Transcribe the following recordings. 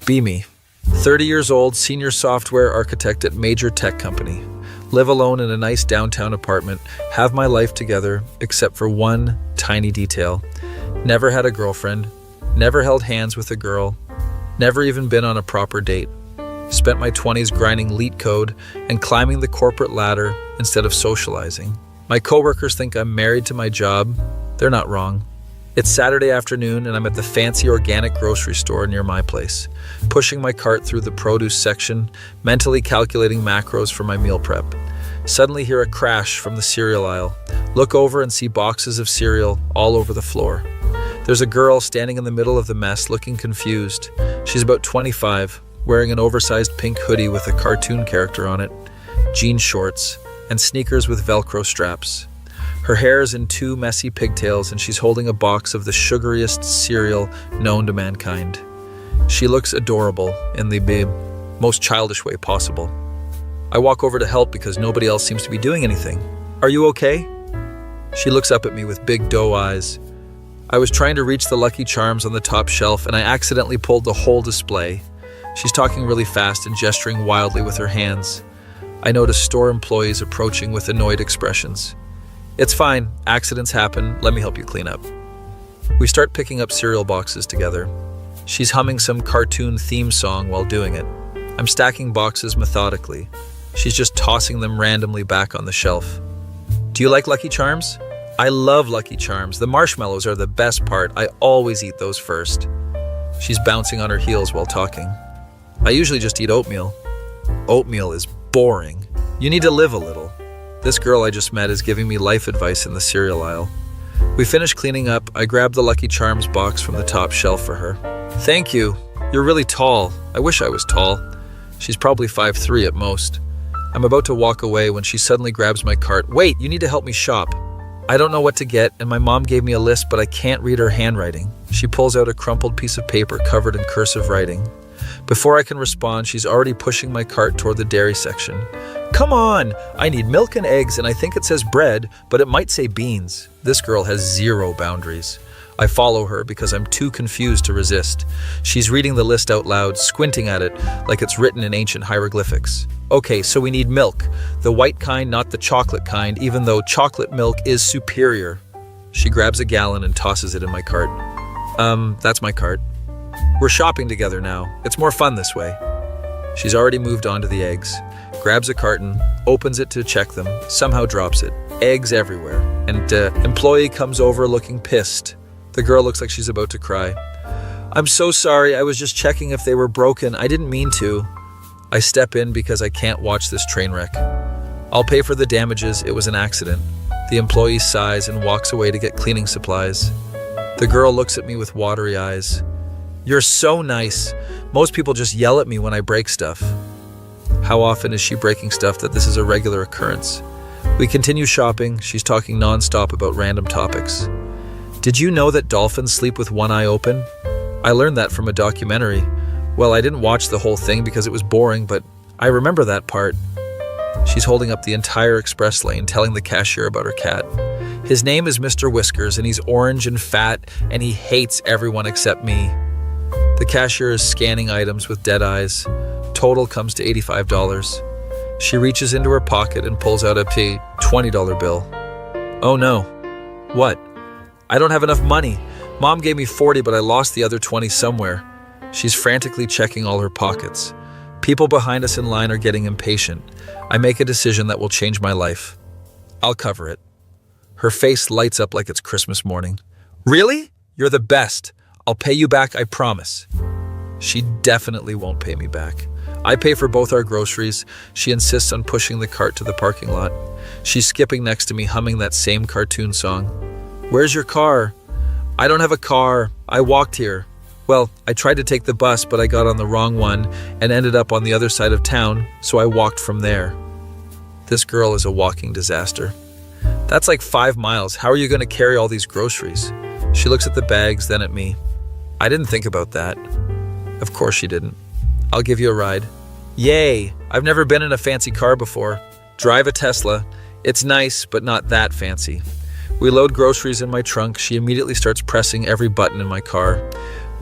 Be me. 30 years old, senior software architect at major tech company. Live alone in a nice downtown apartment. Have my life together, except for one tiny detail. Never had a girlfriend. Never held hands with a girl. Never even been on a proper date. Spent my 20s grinding LEET code and climbing the corporate ladder instead of socializing. My coworkers think I'm married to my job. They're not wrong. It's Saturday afternoon and I'm at the fancy organic grocery store near my place, pushing my cart through the produce section, mentally calculating macros for my meal prep. Suddenly hear a crash from the cereal aisle. Look over and see boxes of cereal all over the floor. There's a girl standing in the middle of the mess looking confused. She's about 25, wearing an oversized pink hoodie with a cartoon character on it, jean shorts, and sneakers with Velcro straps. Her hair is in two messy pigtails and she's holding a box of the sugariest cereal known to mankind. She looks adorable in the most childish way possible. I walk over to help because nobody else seems to be doing anything. Are you okay? She looks up at me with big doe eyes. I was trying to reach the Lucky Charms on the top shelf and I accidentally pulled the whole display. She's talking really fast and gesturing wildly with her hands. I notice store employees approaching with annoyed expressions. It's fine, accidents happen, let me help you clean up. We start picking up cereal boxes together. She's humming some cartoon theme song while doing it. I'm stacking boxes methodically. She's just tossing them randomly back on the shelf. Do you like Lucky Charms? I love Lucky Charms. The marshmallows are the best part. I always eat those first. She's bouncing on her heels while talking. I usually just eat oatmeal. Oatmeal is boring. You need to live a little. This girl I just met is giving me life advice in the cereal aisle. We finish cleaning up. I grab the Lucky Charms box from the top shelf for her. Thank you. You're really tall. I wish I was tall. She's probably 5'3" at most. I'm about to walk away when she suddenly grabs my cart. Wait, you need to help me shop. I don't know what to get, and my mom gave me a list, but I can't read her handwriting. She pulls out a crumpled piece of paper covered in cursive writing. Before I can respond, she's already pushing my cart toward the dairy section. Come on! I need milk and eggs, and I think it says bread, but it might say beans. This girl has zero boundaries. I follow her because I'm too confused to resist. She's reading the list out loud, squinting at it like it's written in ancient hieroglyphics. Okay, so we need milk. The white kind, not the chocolate kind, even though chocolate milk is superior. She grabs a gallon and tosses it in my cart. That's my cart. We're shopping together now. It's more fun this way. She's already moved on to the eggs. Grabs a carton, opens it to check them, somehow drops it. Eggs everywhere. And employee comes over looking pissed. The girl looks like she's about to cry. I'm so sorry, I was just checking if they were broken. I didn't mean to. I step in because I can't watch this train wreck. I'll pay for the damages, it was an accident. The employee sighs and walks away to get cleaning supplies. The girl looks at me with watery eyes. You're so nice. Most people just yell at me when I break stuff. How often is she breaking stuff that this is a regular occurrence? We continue shopping. She's talking nonstop about random topics. Did you know that dolphins sleep with one eye open? I learned that from a documentary. Well, I didn't watch the whole thing because it was boring, but I remember that part. She's holding up the entire express lane, telling the cashier about her cat. His name is Mr. Whiskers, and he's orange and fat, and he hates everyone except me. The cashier is scanning items with dead eyes. Total comes to $85. She reaches into her pocket and pulls out a $20 bill. Oh no. What? I don't have enough money. Mom gave me 40, but I lost the other 20 somewhere. She's frantically checking all her pockets. People behind us in line are getting impatient. I make a decision that will change my life. I'll cover it. Her face lights up like it's Christmas morning. Really? You're the best. I'll pay you back, I promise. She definitely won't pay me back. I pay for both our groceries. She insists on pushing the cart to the parking lot. She's skipping next to me, humming that same cartoon song. Where's your car? I don't have a car. I walked here. Well, I tried to take the bus, but I got on the wrong one and ended up on the other side of town, so I walked from there. This girl is a walking disaster. That's like 5 miles. How are you going to carry all these groceries? She looks at the bags, then at me. I didn't think about that. Of course she didn't. I'll give you a ride. Yay! I've never been in a fancy car before. Drive a Tesla. It's nice, but not that fancy. We load groceries in my trunk. She immediately starts pressing every button in my car.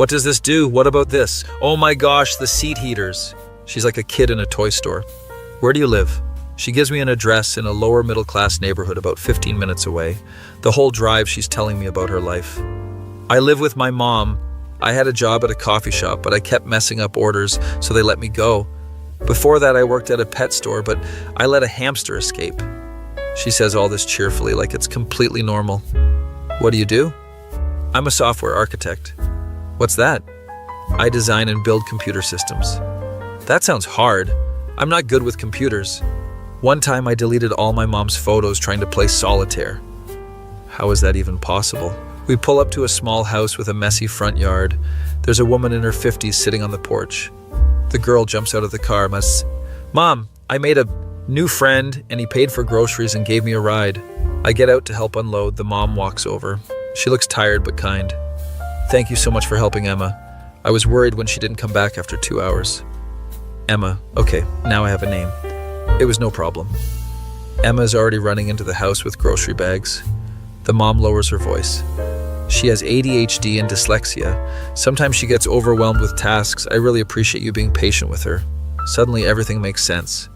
What does this do? What about this? Oh my gosh, the seat heaters. She's like a kid in a toy store. Where do you live? She gives me an address in a lower middle class neighborhood about 15 minutes away. The whole drive she's telling me about her life. I live with my mom. I had a job at a coffee shop, but I kept messing up orders, so they let me go. Before that, I worked at a pet store, but I let a hamster escape. She says all this cheerfully, like it's completely normal. What do you do? I'm a software architect. What's that? I design and build computer systems. That sounds hard. I'm not good with computers. One time I deleted all my mom's photos trying to play solitaire. How is that even possible? We pull up to a small house with a messy front yard. There's a woman in her 50s sitting on the porch. The girl jumps out of the car. Mom, I made a new friend and he paid for groceries and gave me a ride. I get out to help unload. The mom walks over. She looks tired but kind. Thank you so much for helping, Emma. I was worried when she didn't come back after 2 hours. Emma, okay, now I have a name. It was no problem. Emma's already running into the house with grocery bags. The mom lowers her voice. She has ADHD and dyslexia. Sometimes she gets overwhelmed with tasks. I really appreciate you being patient with her. Suddenly everything makes sense.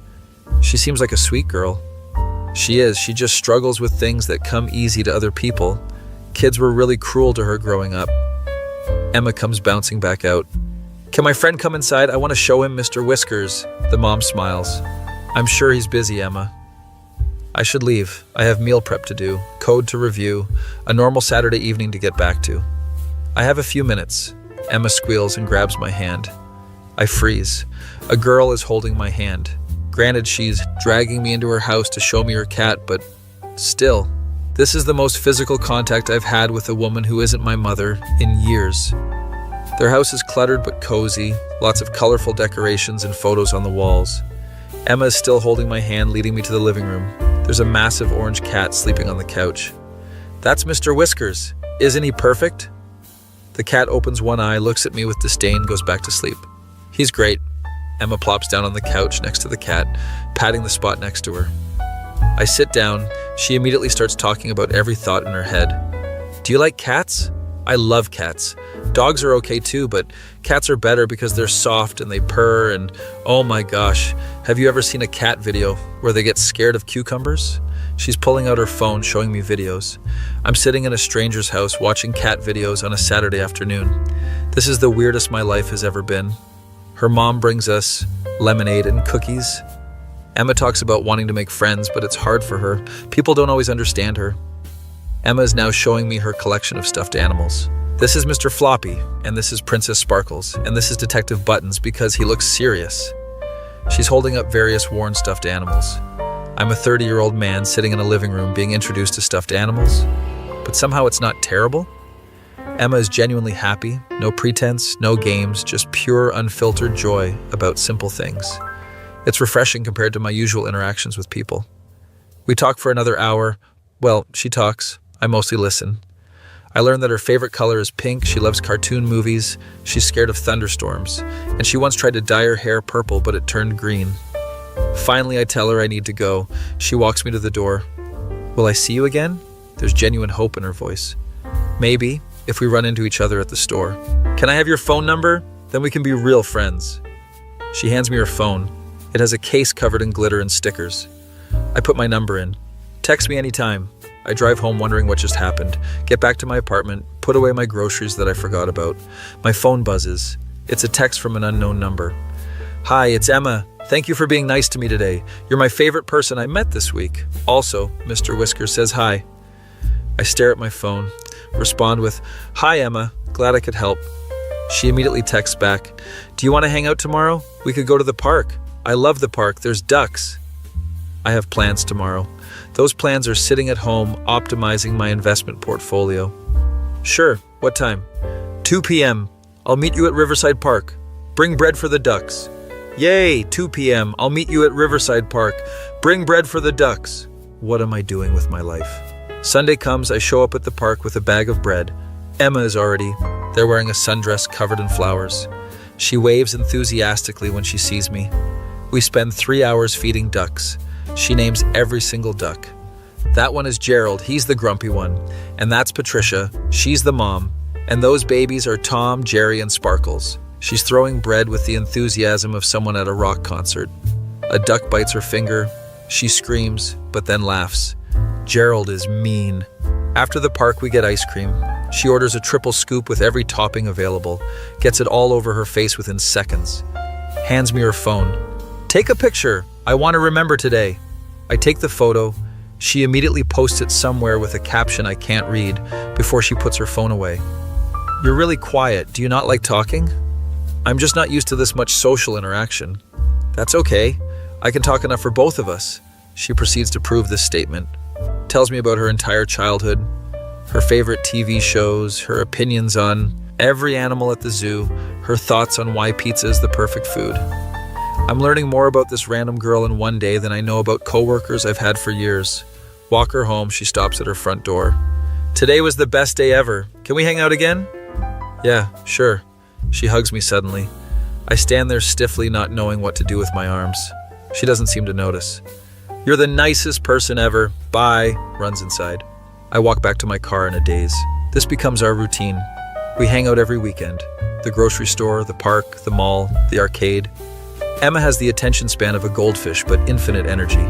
She seems like a sweet girl. She is. She just struggles with things that come easy to other people. Kids were really cruel to her growing up. Emma comes bouncing back out. Can my friend come inside? I want to show him Mr. Whiskers. The mom smiles. I'm sure he's busy, Emma. I should leave. I have meal prep to do, code to review, a normal Saturday evening to get back to. I have a few minutes. Emma squeals and grabs my hand. I freeze. A girl is holding my hand. Granted, she's dragging me into her house to show me her cat, but still, this is the most physical contact I've had with a woman who isn't my mother in years. Their house is cluttered but cozy, lots of colorful decorations and photos on the walls. Emma is still holding my hand, leading me to the living room. There's a massive orange cat sleeping on the couch. That's Mr. Whiskers. Isn't he perfect? The cat opens one eye, looks at me with disdain, goes back to sleep. He's great. Emma plops down on the couch next to the cat, patting the spot next to her. I sit down. She immediately starts talking about every thought in her head. Do you like cats? I love cats. Dogs are okay too, but cats are better because they're soft and they purr and oh my gosh, have you ever seen a cat video where they get scared of cucumbers? She's pulling out her phone showing me videos. I'm sitting in a stranger's house watching cat videos on a Saturday afternoon. This is the weirdest my life has ever been. Her mom brings us lemonade and cookies. Emma talks about wanting to make friends, but it's hard for her. People don't always understand her. Emma is now showing me her collection of stuffed animals. This is Mr. Floppy, and this is Princess Sparkles, and this is Detective Buttons because he looks serious. She's holding up various worn stuffed animals. I'm a 30-year-old man sitting in a living room being introduced to stuffed animals, but somehow it's not terrible. Emma is genuinely happy, no pretense, no games, just pure, unfiltered joy about simple things. It's refreshing compared to my usual interactions with people. We talk for another hour. Well, she talks. I mostly listen. I learned that her favorite color is pink, she loves cartoon movies, she's scared of thunderstorms, and she once tried to dye her hair purple, but it turned green. Finally, I tell her I need to go. She walks me to the door. Will I see you again? There's genuine hope in her voice. Maybe, if we run into each other at the store. Can I have your phone number? Then we can be real friends. She hands me her phone. It has a case covered in glitter and stickers. I put my number in. Text me anytime. I drive home wondering what just happened, get back to my apartment, put away my groceries that I forgot about. My phone buzzes. It's a text from an unknown number. Hi, it's Emma. Thank you for being nice to me today. You're my favorite person I met this week. Also, Mr. Whisker says hi. I stare at my phone, respond with, Hi, Emma. Glad I could help. She immediately texts back, Do you want to hang out tomorrow? We could go to the park. I love the park. There's ducks. I have plans tomorrow. Those plans are sitting at home, optimizing my investment portfolio. Sure, what time? 2 p.m. I'll meet you at Riverside Park. Bring bread for the ducks. Yay, 2 p.m. I'll meet you at Riverside Park. Bring bread for the ducks. What am I doing with my life? Sunday comes, I show up at the park with a bag of bread. Emma is already. They're wearing a sundress covered in flowers. She waves enthusiastically when she sees me. We spend 3 hours feeding ducks. She names every single duck. That one is Gerald, he's the grumpy one. And that's Patricia, she's the mom. And those babies are Tom, Jerry, and Sparkles. She's throwing bread with the enthusiasm of someone at a rock concert. A duck bites her finger. She screams, but then laughs. Gerald is mean. After the park, we get ice cream. She orders a triple scoop with every topping available, gets it all over her face within seconds. Hands me her phone. Take a picture. I want to remember today. I take the photo. She immediately posts it somewhere with a caption I can't read before she puts her phone away. You're really quiet. Do you not like talking? I'm just not used to this much social interaction. That's okay. I can talk enough for both of us. She proceeds to prove this statement. Tells me about her entire childhood, her favorite TV shows, her opinions on every animal at the zoo, her thoughts on why pizza is the perfect food. I'm learning more about this random girl in one day than I know about coworkers I've had for years. Walk her home, she stops at her front door. Today was the best day ever. Can we hang out again? Yeah, sure. She hugs me suddenly. I stand there stiffly, not knowing what to do with my arms. She doesn't seem to notice. You're the nicest person ever. Bye, runs inside. I walk back to my car in a daze. This becomes our routine. We hang out every weekend. The grocery store, the park, the mall, the arcade. Emma has the attention span of a goldfish, but infinite energy.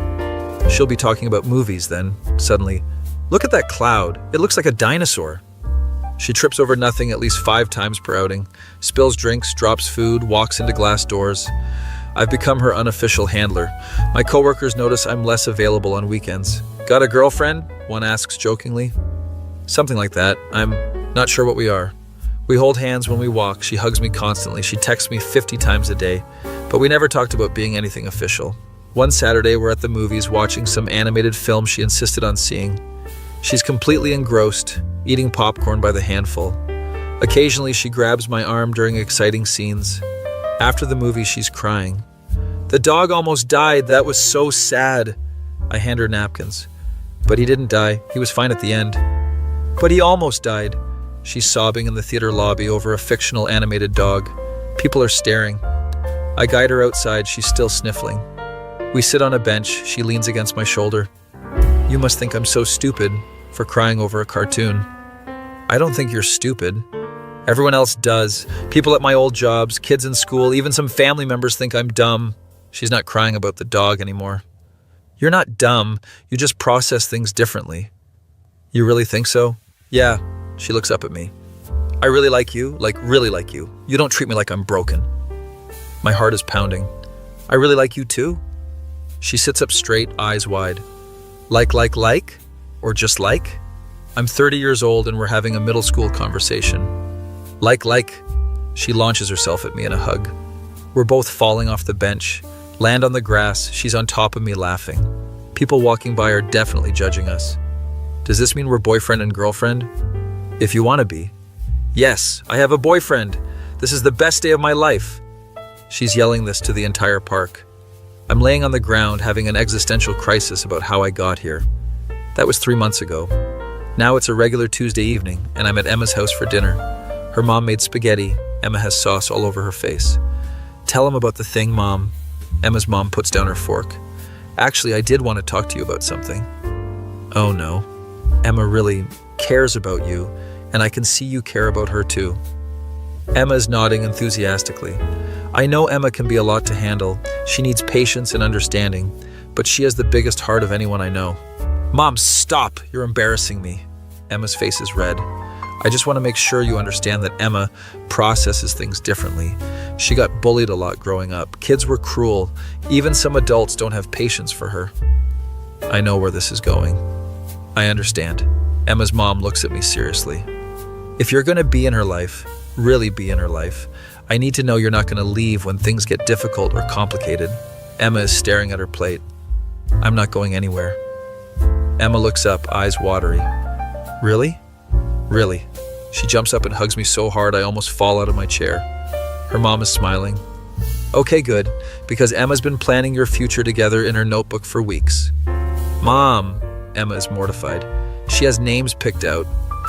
She'll be talking about movies then, suddenly, look at that cloud. It looks like a dinosaur. She trips over nothing at least 5 times per outing, spills drinks, drops food, walks into glass doors. I've become her unofficial handler. My coworkers notice I'm less available on weekends. Got a girlfriend? One asks jokingly. Something like that. I'm not sure what we are. We hold hands when we walk. She hugs me constantly. She texts me 50 times a day. But we never talked about being anything official. One Saturday, we're at the movies watching some animated film she insisted on seeing. She's completely engrossed, eating popcorn by the handful. Occasionally, she grabs my arm during exciting scenes. After the movie, she's crying. The dog almost died. That was so sad. I hand her napkins. But he didn't die. He was fine at the end. But he almost died. She's sobbing in the theater lobby over a fictional animated dog. People are staring. I guide her outside. She's still sniffling. We sit on a bench. She leans against my shoulder. You must think I'm so stupid for crying over a cartoon. I don't think you're stupid. Everyone else does. People at my old jobs, kids in school, even some family members think I'm dumb. She's not crying about the dog anymore. You're not dumb. You just process things differently. You really think so? Yeah. She looks up at me. I really like you, like really like you. You don't treat me like I'm broken. My heart is pounding. I really like you too. She sits up straight, eyes wide. Like? Or just like? I'm 30 years old and we're having a middle school conversation. Like. She launches herself at me in a hug. We're both falling off the bench, land on the grass. She's on top of me laughing. People walking by are definitely judging us. Does this mean we're boyfriend and girlfriend? If you want to be. Yes, I have a boyfriend. This is the best day of my life. She's yelling this to the entire park. I'm laying on the ground having an existential crisis about how I got here. That was 3 months ago. Now it's a regular Tuesday evening and I'm at Emma's house for dinner. Her mom made spaghetti. Emma has sauce all over her face. Tell him about the thing, Mom. Emma's mom puts down her fork. Actually, I did want to talk to you about something. Oh no. Emma really cares about you, and I can see you care about her too. Emma is nodding enthusiastically. I know Emma can be a lot to handle. She needs patience and understanding, but she has the biggest heart of anyone I know. Mom, stop! You're embarrassing me. Emma's face is red. I just want to make sure you understand that Emma processes things differently. She got bullied a lot growing up. Kids were cruel. Even some adults don't have patience for her. I know where this is going. I understand. Emma's mom looks at me seriously. If you're going to be in her life, really be in her life, I need to know you're not going to leave when things get difficult or complicated. Emma is staring at her plate. I'm not going anywhere. Emma looks up, eyes watery. Really? Really. She jumps up and hugs me so hard I almost fall out of my chair. Her mom is smiling. Okay, good, because Emma's been planning your future together in her notebook for weeks. Mom, Emma is mortified. She has names picked out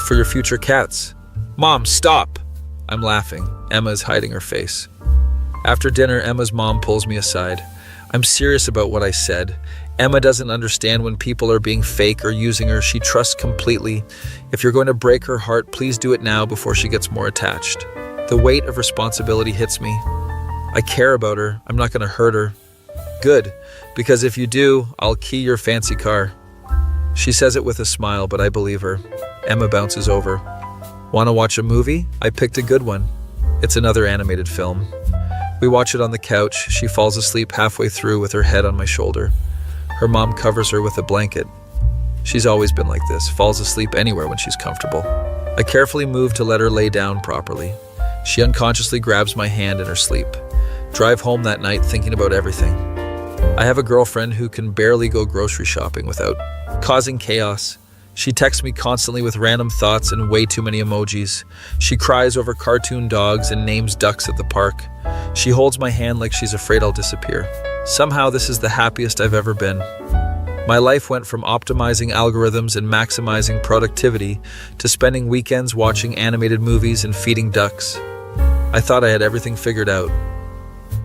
for your future cats. Mom, stop! I'm laughing. Emma is hiding her face. After dinner, Emma's mom pulls me aside. I'm serious about what I said. Emma doesn't understand when people are being fake or using her. She trusts completely. If you're going to break her heart, please do it now before she gets more attached. The weight of responsibility hits me. I care about her. I'm not going to hurt her. Good, because if you do, I'll key your fancy car. She says it with a smile, but I believe her. Emma bounces over. Want to watch a movie? I picked a good one. It's another animated film. We watch it on the couch. She falls asleep halfway through with her head on my shoulder. Her mom covers her with a blanket. She's always been like this, falls asleep anywhere when she's comfortable. I carefully move to let her lay down properly. She unconsciously grabs my hand in her sleep. Drive home that night thinking about everything. I have a girlfriend who can barely go grocery shopping without causing chaos. She texts me constantly with random thoughts and way too many emojis. She cries over cartoon dogs and names ducks at the park. She holds my hand like she's afraid I'll disappear. Somehow this is the happiest I've ever been. My life went from optimizing algorithms and maximizing productivity to spending weekends watching animated movies and feeding ducks. I thought I had everything figured out.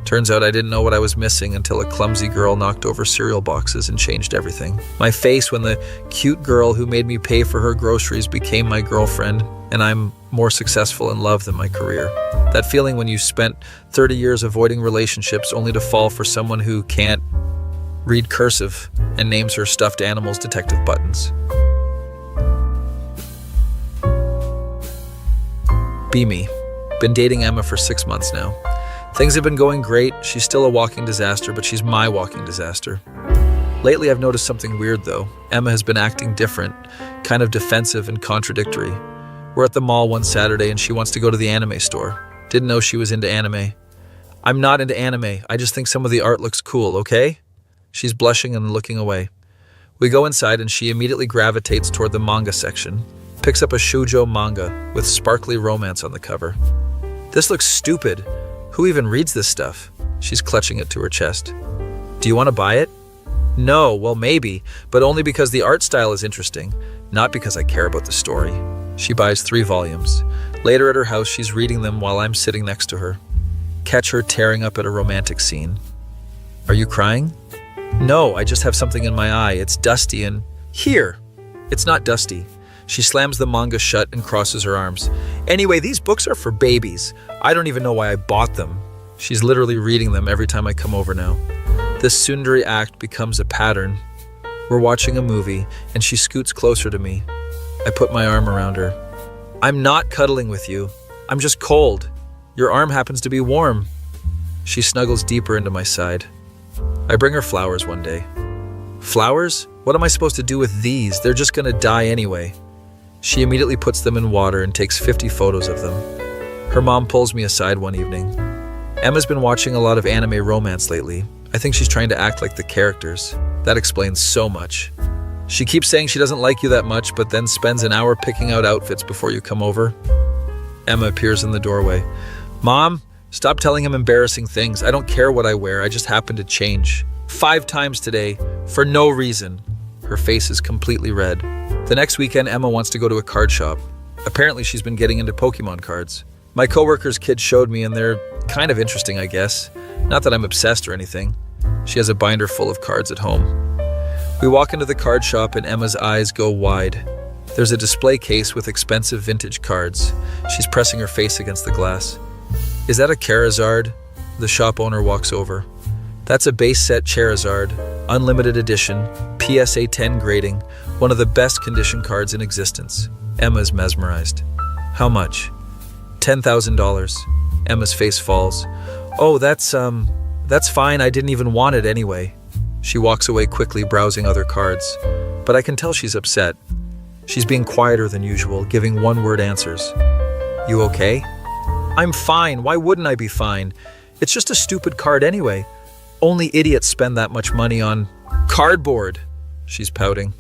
Turns out I didn't know what I was missing until a clumsy girl knocked over cereal boxes and changed everything. My face when the cute girl who made me pay for her groceries became my girlfriend, and I'm more successful in love than my career. That feeling when you spent 30 years avoiding relationships only to fall for someone who can't read cursive and names her stuffed animals Detective Buttons. Be me. Been dating Emma for 6 months now. Things have been going great. She's still a walking disaster, but she's my walking disaster. Lately, I've noticed something weird, though. Emma has been acting different, kind of defensive and contradictory. We're at the mall one Saturday, and she wants to go to the anime store. Didn't know she was into anime. I'm not into anime. I just think some of the art looks cool, okay? She's blushing and looking away. We go inside, and she immediately gravitates toward the manga section, picks up a shoujo manga with sparkly romance on the cover. This looks stupid. Who even reads this stuff? She's clutching it to her chest. Do you want to buy it? No, well maybe, but only because the art style is interesting, not because I care about the story. She buys 3 volumes. Later at her house, she's reading them while I'm sitting next to her. Catch her tearing up at a romantic scene. Are you crying? No, I just have something in my eye. It's dusty and... Here! It's not dusty. She slams the manga shut and crosses her arms. Anyway, these books are for babies. I don't even know why I bought them. She's literally reading them every time I come over now. This Tsundere act becomes a pattern. We're watching a movie, and she scoots closer to me. I put my arm around her. I'm not cuddling with you. I'm just cold. Your arm happens to be warm. She snuggles deeper into my side. I bring her flowers one day. Flowers? What am I supposed to do with these? They're just gonna die anyway. She immediately puts them in water and takes 50 photos of them. Her mom pulls me aside one evening. Emma's been watching a lot of anime romance lately. I think she's trying to act like the characters. That explains so much. She keeps saying she doesn't like you that much, but then spends an hour picking out outfits before you come over. Emma appears in the doorway. Mom, stop telling him embarrassing things. I don't care what I wear. I just happen to change. 5 times today, for no reason. Her face is completely red. The next weekend, Emma wants to go to a card shop. Apparently, she's been getting into Pokemon cards. My coworker's kid showed me, and they're kind of interesting, I guess. Not that I'm obsessed or anything. She has a binder full of cards at home. We walk into the card shop, and Emma's eyes go wide. There's a display case with expensive vintage cards. She's pressing her face against the glass. Is that a Charizard? The shop owner walks over. That's a base set Charizard, unlimited edition, PSA 10 grading, one of the best condition cards in existence. Emma's mesmerized. How much? $10,000. Emma's face falls. Oh, that's fine. I didn't even want it anyway. She walks away quickly, browsing other cards. But I can tell she's upset. She's being quieter than usual, giving one-word answers. You okay? I'm fine. Why wouldn't I be fine? It's just a stupid card anyway. Only idiots spend that much money on cardboard. She's pouting.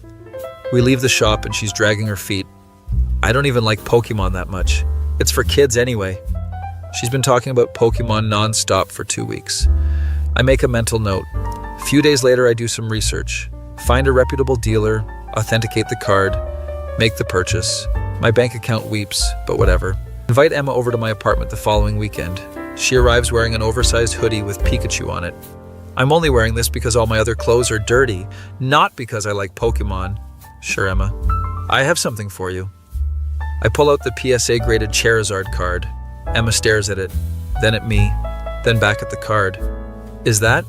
We leave the shop and she's dragging her feet. I don't even like Pokemon that much. It's for kids anyway. She's been talking about Pokemon non-stop for 2 weeks. I make a mental note. A few days later, I do some research. Find a reputable dealer, authenticate the card, make the purchase. My bank account weeps, but whatever. Invite Emma over to my apartment the following weekend. She arrives wearing an oversized hoodie with Pikachu on it. I'm only wearing this because all my other clothes are dirty, not because I like Pokemon. Sure, Emma. I have something for you. I pull out the PSA-graded Charizard card. Emma stares at it, then at me, then back at the card. Is that?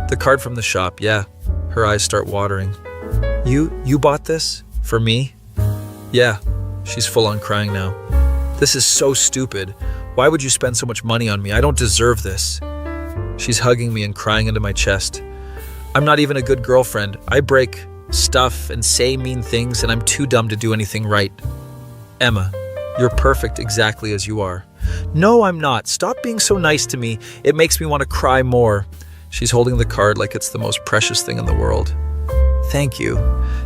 The card from the shop, yeah. Her eyes start watering. You bought this? For me? Yeah. She's full on crying now. This is so stupid. Why would you spend so much money on me? I don't deserve this. She's hugging me and crying into my chest. I'm not even a good girlfriend. I break stuff and say mean things, and I'm too dumb to do anything right. Emma, you're perfect exactly as you are. No, I'm not. Stop being so nice to me. It makes me want to cry more. She's holding the card like it's the most precious thing in the world. Thank you.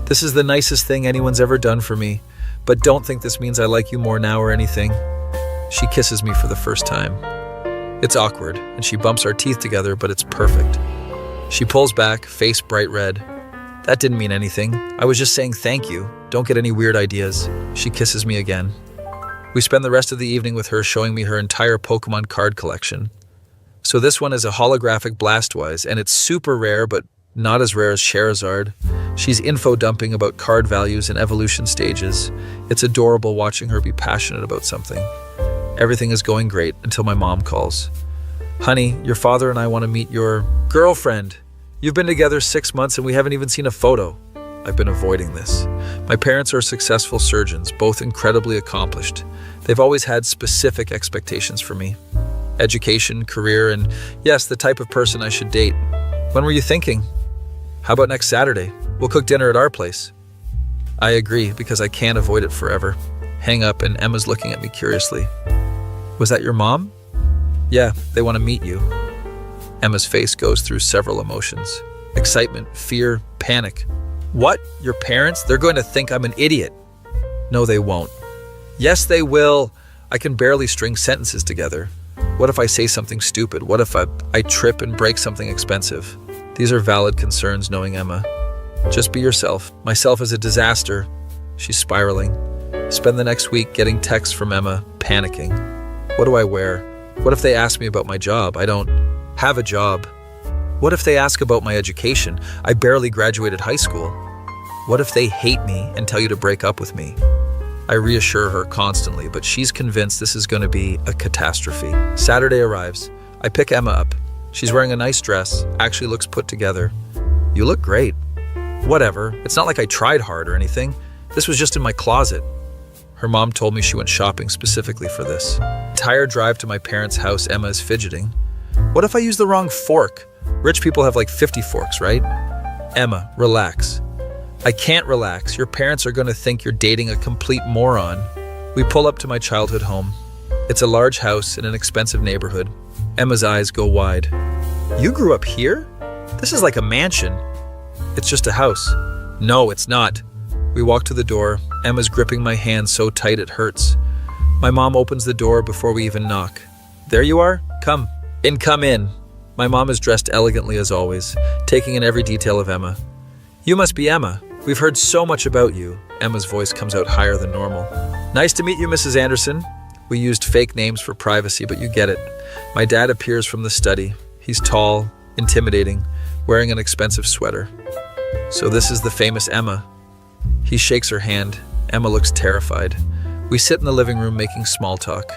This is the nicest thing anyone's ever done for me. But don't think this means I like you more now or anything. She kisses me for the first time. It's awkward, and she bumps our teeth together, but it's perfect. She pulls back, face bright red. That didn't mean anything. I was just saying thank you. Don't get any weird ideas. She kisses me again. We spend the rest of the evening with her showing me her entire Pokemon card collection. So this one is a holographic Blastoise, and it's super rare, but not as rare as Charizard. She's info dumping about card values and evolution stages. It's adorable watching her be passionate about something. Everything is going great until my mom calls. Honey, your father and I want to meet your girlfriend. You've been together 6 months and we haven't even seen a photo. I've been avoiding this. My parents are successful surgeons, both incredibly accomplished. They've always had specific expectations for me. Education, career, and yes, the type of person I should date. When were you thinking? How about next Saturday? We'll cook dinner at our place. I agree because I can't avoid it forever. Hang up and Emma's looking at me curiously. Was that your mom? Yeah, they want to meet you. Emma's face goes through several emotions. Excitement, fear, panic. What? Your parents? They're going to think I'm an idiot. No, they won't. Yes, they will. I can barely string sentences together. What if I say something stupid? What if I trip and break something expensive? These are valid concerns, knowing Emma. Just be yourself. Myself is a disaster. She's spiraling. Spend the next week getting texts from Emma, panicking. What do I wear? What if they ask me about my job? I don't have a job. What if they ask about my education? I barely graduated high school. What if they hate me and tell you to break up with me? I reassure her constantly, but she's convinced this is going to be a catastrophe. Saturday arrives. I pick Emma up. She's wearing a nice dress, actually looks put together. You look great. Whatever, it's not like I tried hard or anything. This was just in my closet. Her mom told me she went shopping specifically for this. Entire drive to my parents' house, Emma is fidgeting. What if I use the wrong fork? Rich people have like 50 forks, right? Emma, relax. I can't relax. Your parents are going to think you're dating a complete moron. We pull up to my childhood home. It's a large house in an expensive neighborhood. Emma's eyes go wide. You grew up here? This is like a mansion. It's just a house. No, it's not. We walk to the door. Emma's gripping my hand so tight it hurts. My mom opens the door before we even knock. There you are? Come in. My mom is dressed elegantly as always, taking in every detail of Emma. You must be Emma. We've heard so much about you. Emma's voice comes out higher than normal. Nice to meet you, Mrs. Anderson. We used fake names for privacy, but you get it. My dad appears from the study. He's tall, intimidating, wearing an expensive sweater. So this is the famous Emma. He shakes her hand. Emma looks terrified. We sit in the living room making small talk.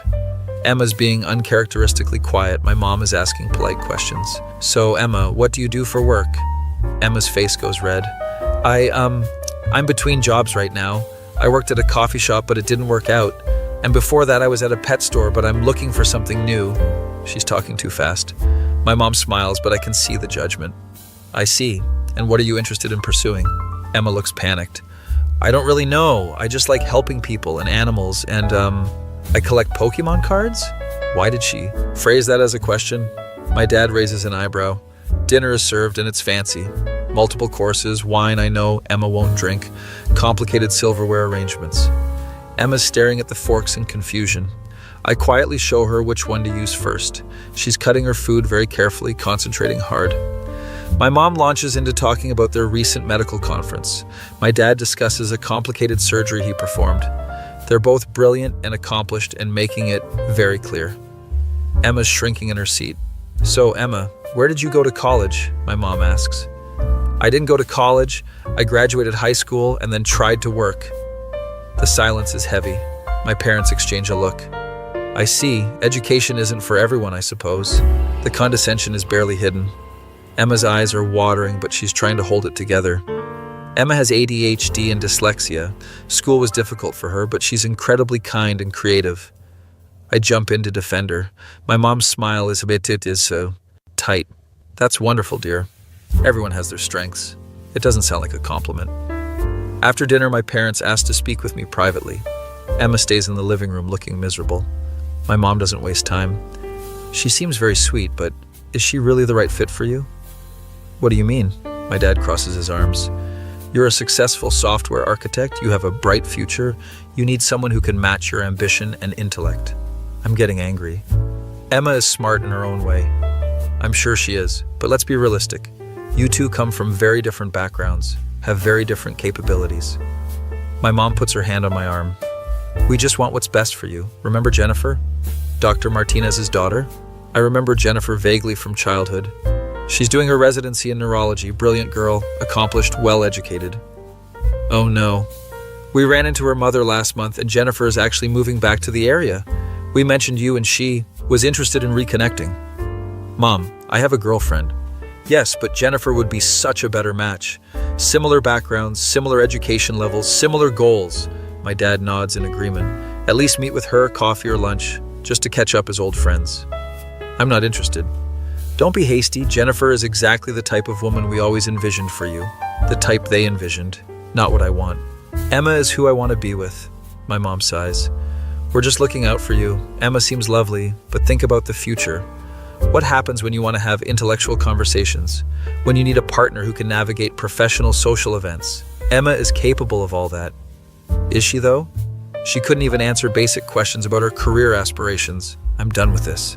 Emma's being uncharacteristically quiet. My mom is asking polite questions. So, Emma, what do you do for work? Emma's face goes red. I'm between jobs right now. I worked at a coffee shop, but it didn't work out. And before that, I was at a pet store, but I'm looking for something new. She's talking too fast. My mom smiles, but I can see the judgment. I see. And what are you interested in pursuing? Emma looks panicked. I don't really know. I just like helping people and animals, and I collect Pokemon cards? Why did she phrase that as a question? My dad raises an eyebrow. Dinner is served and it's fancy. Multiple courses, wine I know Emma won't drink, complicated silverware arrangements. Emma's staring at the forks in confusion. I quietly show her which one to use first. She's cutting her food very carefully, concentrating hard. My mom launches into talking about their recent medical conference. My dad discusses a complicated surgery he performed. They're both brilliant and accomplished and making it very clear. Emma's shrinking in her seat. So, Emma, Where did you go to college? My mom asks. I didn't go to college. I graduated high school and then tried to work. The silence is heavy. My parents exchange a look. I see. Education isn't for everyone, I suppose. The condescension is barely hidden. Emma's eyes are watering, but she's trying to hold it together. Emma has ADHD and dyslexia. School was difficult for her, but she's incredibly kind and creative. I jump in to defend her. My mom's smile is so tight. That's wonderful, dear. Everyone has their strengths. It doesn't sound like a compliment. After dinner, my parents asked to speak with me privately. Emma stays in the living room looking miserable. My mom doesn't waste time. She seems very sweet, but is she really the right fit for you? What do you mean? My dad crosses his arms. You're a successful software architect. You have a bright future. You need someone who can match your ambition and intellect. I'm getting angry. Emma is smart in her own way. I'm sure she is, but let's be realistic. You two come from very different backgrounds, have very different capabilities. My mom puts her hand on my arm. We just want what's best for you. Remember Jennifer? Dr. Martinez's daughter? I remember Jennifer vaguely from childhood. She's doing her residency in neurology, brilliant girl, accomplished, well-educated. Oh no. We ran into her mother last month and Jennifer is actually moving back to the area. We mentioned you and she was interested in reconnecting. Mom, I have a girlfriend. Yes, but Jennifer would be such a better match. Similar backgrounds, similar education levels, similar goals. My dad nods in agreement. At least meet with her, coffee or lunch, just to catch up as old friends. I'm not interested. Don't be hasty. Jennifer is exactly the type of woman we always envisioned for you. The type they envisioned, not what I want. Emma is who I want to be with. My mom sighs. We're just looking out for you. Emma seems lovely, but think about the future. What happens when you want to have intellectual conversations? When you need a partner who can navigate professional social events? Emma is capable of all that. Is she, though? She couldn't even answer basic questions about her career aspirations. I'm done with this.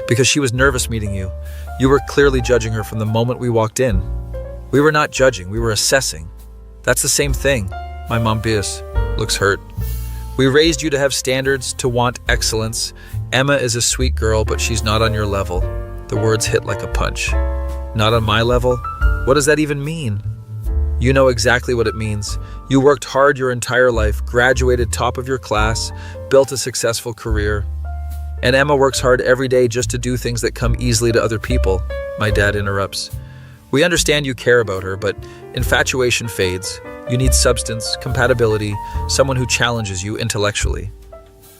Because she was nervous meeting you. You were clearly judging her from the moment we walked in. We were not judging, we were assessing. That's the same thing. My mom looks hurt. We raised you to have standards, to want excellence. Emma is a sweet girl, but she's not on your level. The words hit like a punch. Not on my level? What does that even mean? You know exactly what it means. You worked hard your entire life, graduated top of your class, built a successful career. And Emma works hard every day just to do things that come easily to other people. My dad interrupts. We understand you care about her, but infatuation fades. You need substance, compatibility, someone who challenges you intellectually.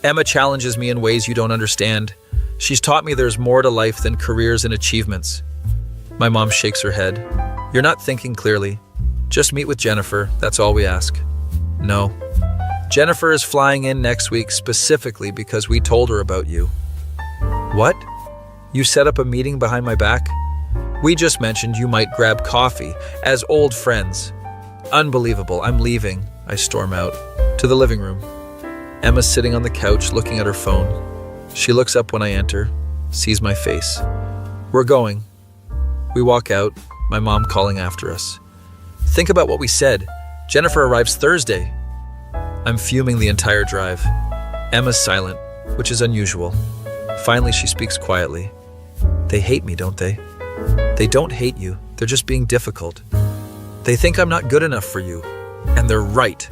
Emma challenges me in ways you don't understand. She's taught me there's more to life than careers and achievements. My mom shakes her head. You're not thinking clearly. Just meet with Jennifer, that's all we ask. No. Jennifer is flying in next week specifically because we told her about you. What? You set up a meeting behind my back? We just mentioned you might grab coffee as old friends. Unbelievable, I'm leaving. I storm out to the living room. Emma's sitting on the couch looking at her phone. She looks up when I enter, sees my face. We're going. We walk out, my mom calling after us. Think about what we said. Jennifer arrives Thursday. I'm fuming the entire drive. Emma's silent, which is unusual. Finally, she speaks quietly. They hate me, don't they? They don't hate you. They're just being difficult. They think I'm not good enough for you. And they're right.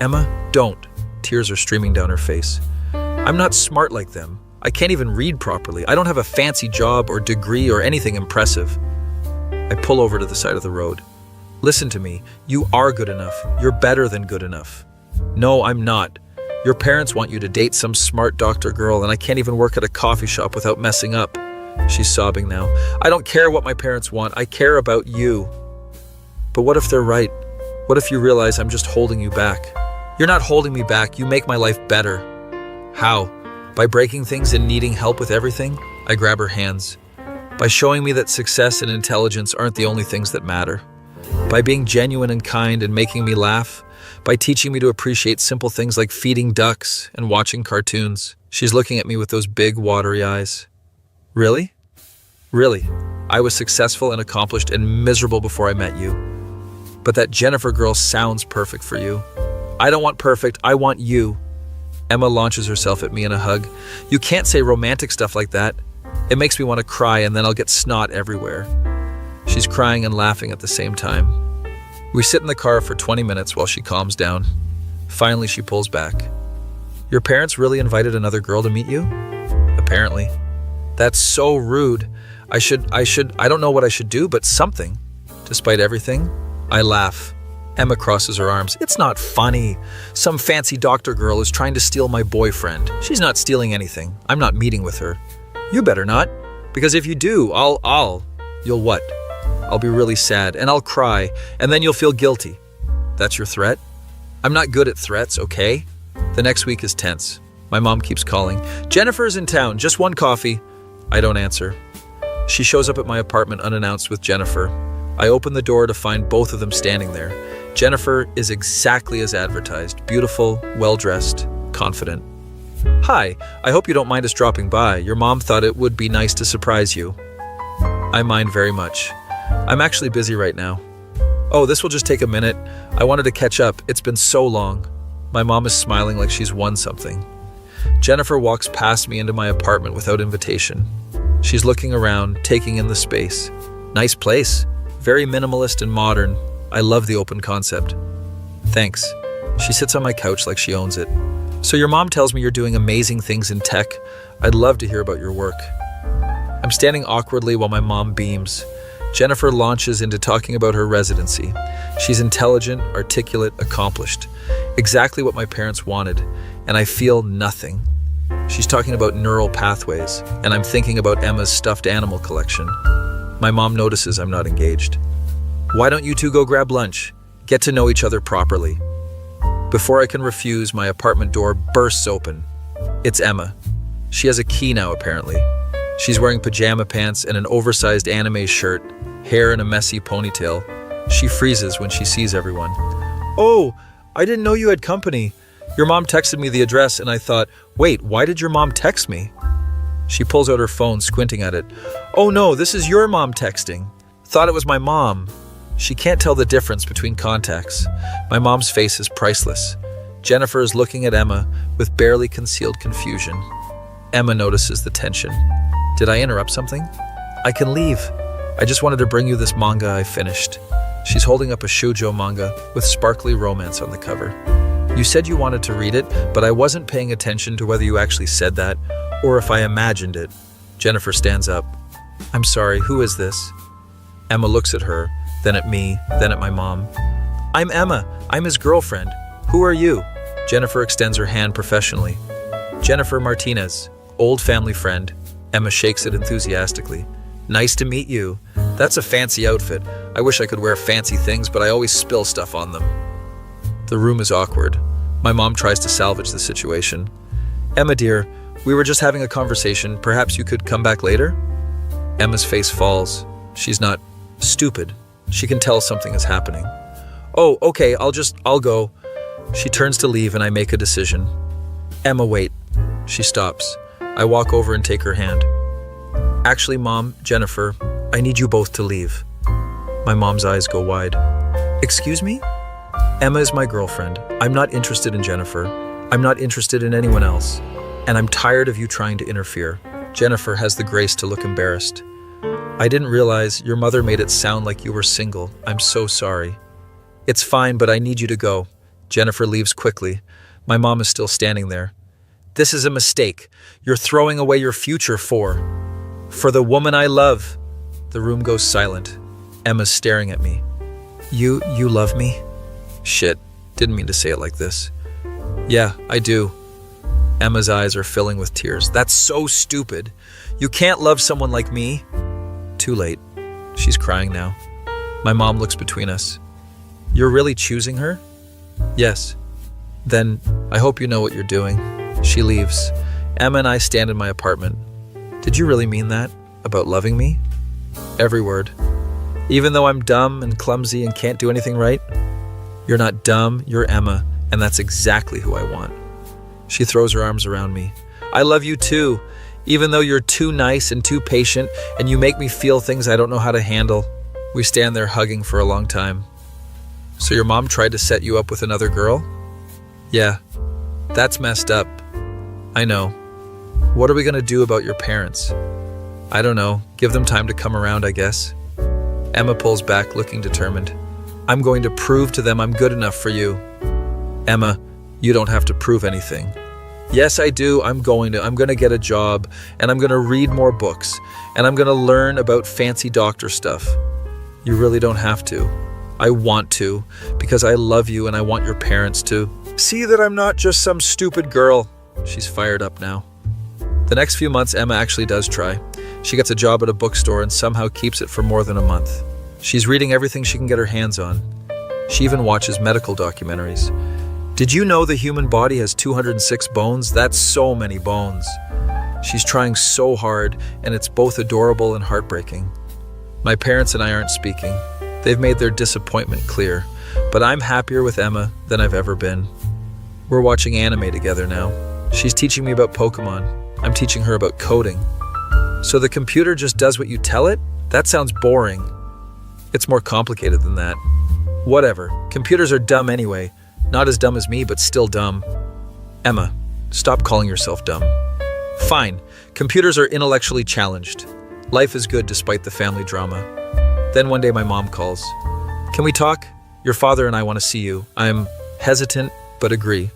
Emma, don't. Tears are streaming down her face. I'm not smart like them. I can't even read properly. I don't have a fancy job or degree or anything impressive. I pull over to the side of the road. Listen to me. You are good enough. You're better than good enough. No, I'm not. Your parents want you to date some smart doctor girl, and I can't even work at a coffee shop without messing up. She's sobbing now. I don't care what my parents want. I care about you. But what if they're right? What if you realize I'm just holding you back? You're not holding me back. You make my life better. How? By breaking things and needing help with everything? I grab her hands. By showing me that success and intelligence aren't the only things that matter. By being genuine and kind and making me laugh. By teaching me to appreciate simple things like feeding ducks and watching cartoons. She's looking at me with those big, watery eyes. Really? Really. I was successful and accomplished and miserable before I met you. But that Jennifer girl sounds perfect for you. I don't want perfect, I want you. Emma launches herself at me in a hug. You can't say romantic stuff like that. It makes me want to cry and then I'll get snot everywhere. She's crying and laughing at the same time. We sit in the car for 20 minutes while she calms down. Finally, she pulls back. Your parents really invited another girl to meet you? Apparently. That's so rude. I don't know what I should do, but something. Despite everything, I laugh. Emma crosses her arms. It's not funny. Some fancy doctor girl is trying to steal my boyfriend. She's not stealing anything. I'm not meeting with her. You better not. Because if you do, you'll what? I'll be really sad and I'll cry and then you'll feel guilty. That's your threat? I'm not good at threats, okay? The next week is tense. My mom keeps calling. Jennifer's in town, just one coffee. I don't answer. She shows up at my apartment unannounced with Jennifer. I open the door to find both of them standing there. Jennifer is exactly as advertised. Beautiful, well-dressed, confident. Hi, I hope you don't mind us dropping by. Your mom thought it would be nice to surprise you. I mind very much. I'm actually busy right now. Oh, this will just take a minute. I wanted to catch up. It's been so long. My mom is smiling like she's won something. Jennifer walks past me into my apartment without invitation. She's looking around, taking in the space. Nice place. Very minimalist and modern. I love the open concept. Thanks. She sits on my couch like she owns it. So your mom tells me you're doing amazing things in tech. I'd love to hear about your work. I'm standing awkwardly while my mom beams. Jennifer launches into talking about her residency. She's intelligent, articulate, accomplished. Exactly what my parents wanted, and I feel nothing. She's talking about neural pathways, and I'm thinking about Emma's stuffed animal collection. My mom notices I'm not engaged. Why don't you two go grab lunch? Get to know each other properly. Before I can refuse, my apartment door bursts open. It's Emma. She has a key now, apparently. She's wearing pajama pants and an oversized anime shirt, hair in a messy ponytail. She freezes when she sees everyone. Oh, I didn't know you had company. Your mom texted me the address and I thought, wait, why did your mom text me? She pulls out her phone, squinting at it. Oh no, this is your mom texting. Thought it was my mom. She can't tell the difference between contacts. My mom's face is priceless. Jennifer is looking at Emma with barely concealed confusion. Emma notices the tension. Did I interrupt something? I can leave. I just wanted to bring you this manga I finished. She's holding up a shoujo manga with sparkly romance on the cover. You said you wanted to read it, but I wasn't paying attention to whether you actually said that or if I imagined it. Jennifer stands up. I'm sorry, who is this? Emma looks at her, then at me, then at my mom. I'm Emma. I'm his girlfriend. Who are you? Jennifer extends her hand professionally. Jennifer Martinez, old family friend. Emma shakes it enthusiastically. Nice to meet you. That's a fancy outfit. I wish I could wear fancy things, but I always spill stuff on them. The room is awkward. My mom tries to salvage the situation. Emma, dear, we were just having a conversation. Perhaps you could come back later? Emma's face falls. She's not stupid. She can tell something is happening. Oh, okay, I'll go. She turns to leave and I make a decision. Emma, wait. She stops. I walk over and take her hand. Actually, Mom, Jennifer, I need you both to leave. My mom's eyes go wide. Excuse me? Emma is my girlfriend. I'm not interested in Jennifer. I'm not interested in anyone else. And I'm tired of you trying to interfere. Jennifer has the grace to look embarrassed. I didn't realize your mother made it sound like you were single. I'm so sorry. It's fine, but I need you to go. Jennifer leaves quickly. My mom is still standing there. This is a mistake. You're throwing away your future for the woman I love. The room goes silent. Emma's staring at me. You love me? Shit, didn't mean to say it like this. Yeah, I do. Emma's eyes are filling with tears. That's so stupid. You can't love someone like me. Too late. She's crying now. My mom looks between us. You're really choosing her? Yes. Then I hope you know what you're doing. She leaves. Emma and I stand in my apartment. Did you really mean that? About loving me? Every word. Even though I'm dumb and clumsy and can't do anything right? You're not dumb, you're Emma, and that's exactly who I want. She throws her arms around me. I love you too, even though you're too nice and too patient and you make me feel things I don't know how to handle. We stand there hugging for a long time. So your mom tried to set you up with another girl? Yeah, that's messed up. I know. What are we going to do about your parents? I don't know. Give them time to come around, I guess. Emma pulls back, looking determined. I'm going to prove to them I'm good enough for you. Emma, you don't have to prove anything. Yes, I do. I'm going to get a job, and I'm going to read more books, and I'm going to learn about fancy doctor stuff. You really don't have to. I want to, because I love you and I want your parents to see that I'm not just some stupid girl. She's fired up now. The next few months, Emma actually does try. She gets a job at a bookstore and somehow keeps it for more than a month. She's reading everything she can get her hands on. She even watches medical documentaries. Did you know the human body has 206 bones? That's so many bones. She's trying so hard, and it's both adorable and heartbreaking. My parents and I aren't speaking. They've made their disappointment clear, but I'm happier with Emma than I've ever been. We're watching anime together now. She's teaching me about Pokemon. I'm teaching her about coding. So the computer just does what you tell it? That sounds boring. It's more complicated than that. Whatever. Computers are dumb anyway. Not as dumb as me, but still dumb. Emma, stop calling yourself dumb. Fine. Computers are intellectually challenged. Life is good despite the family drama. Then one day my mom calls. Can we talk? Your father and I want to see you. I'm hesitant, but agree.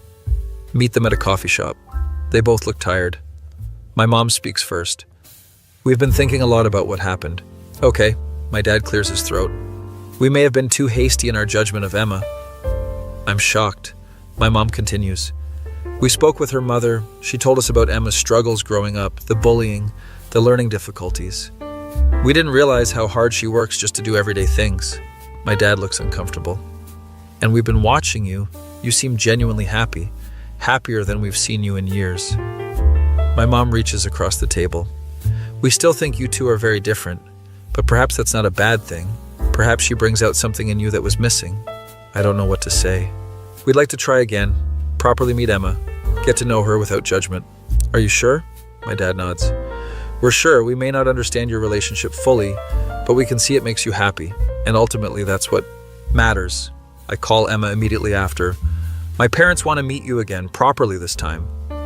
Meet them at a coffee shop. They both look tired. My mom speaks first. We've been thinking a lot about what happened. Okay, my dad clears his throat. We may have been too hasty in our judgment of Emma. I'm shocked. My mom continues. We spoke with her mother. She told us about Emma's struggles growing up, the bullying, the learning difficulties. We didn't realize how hard she works just to do everyday things. My dad looks uncomfortable. And we've been watching you. You seem genuinely happy. Happier than we've seen you in years. My mom reaches across the table. We still think you two are very different, but perhaps that's not a bad thing. Perhaps she brings out something in you that was missing. I don't know what to say. We'd like to try again, properly meet Emma, get to know her without judgment. Are you sure? My dad nods. We're sure. We may not understand your relationship fully, but we can see it makes you happy, and ultimately that's what matters. I call Emma immediately after. My parents want to meet you again, properly this time.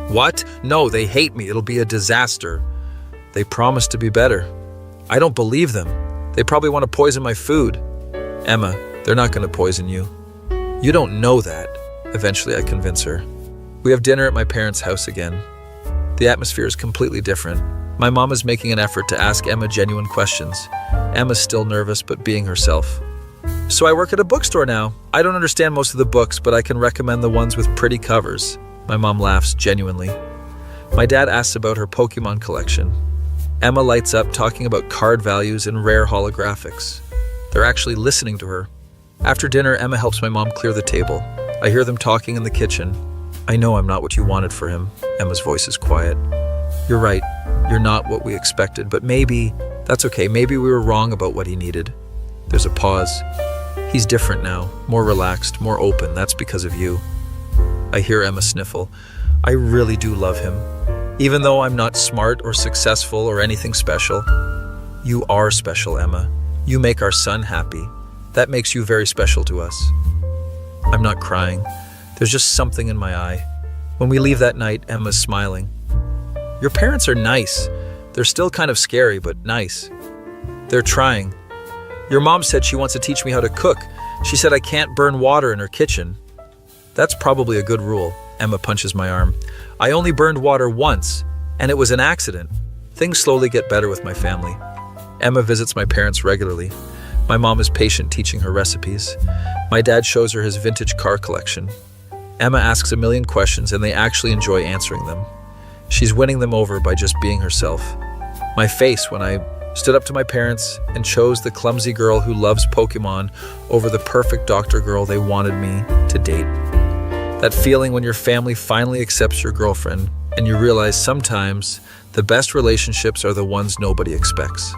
What? No, they hate me. It'll be a disaster. They promise to be better. I don't believe them. They probably want to poison my food. Emma, they're not going to poison you. You don't know that. Eventually, I convince her. We have dinner at my parents' house again. The atmosphere is completely different. My mom is making an effort to ask Emma genuine questions. Emma's still nervous, but being herself. So I work at a bookstore now. I don't understand most of the books, but I can recommend the ones with pretty covers. My mom laughs genuinely. My dad asks about her Pokemon collection. Emma lights up, talking about card values and rare holographics. They're actually listening to her. After dinner, Emma helps my mom clear the table. I hear them talking in the kitchen. I know I'm not what you wanted for him. Emma's voice is quiet. You're right. You're not what we expected, but maybe that's okay. Maybe we were wrong about what he needed. There's a pause. He's different now, more relaxed, more open. That's because of you. I hear Emma sniffle. I really do love him. Even though I'm not smart or successful or anything special. You are special, Emma. You make our son happy. That makes you very special to us. I'm not crying. There's just something in my eye. When we leave that night, Emma's smiling. Your parents are nice. They're still kind of scary, but nice. They're trying. Your mom said she wants to teach me how to cook. She said I can't burn water in her kitchen. That's probably a good rule. Emma punches my arm. I only burned water once, and it was an accident. Things slowly get better with my family. Emma visits my parents regularly. My mom is patient teaching her recipes. My dad shows her his vintage car collection. Emma asks a million questions, and they actually enjoy answering them. She's winning them over by just being herself. My face when I stood up to my parents and chose the clumsy girl who loves Pokemon over the perfect doctor girl they wanted me to date. That feeling when your family finally accepts your girlfriend and you realize sometimes the best relationships are the ones nobody expects.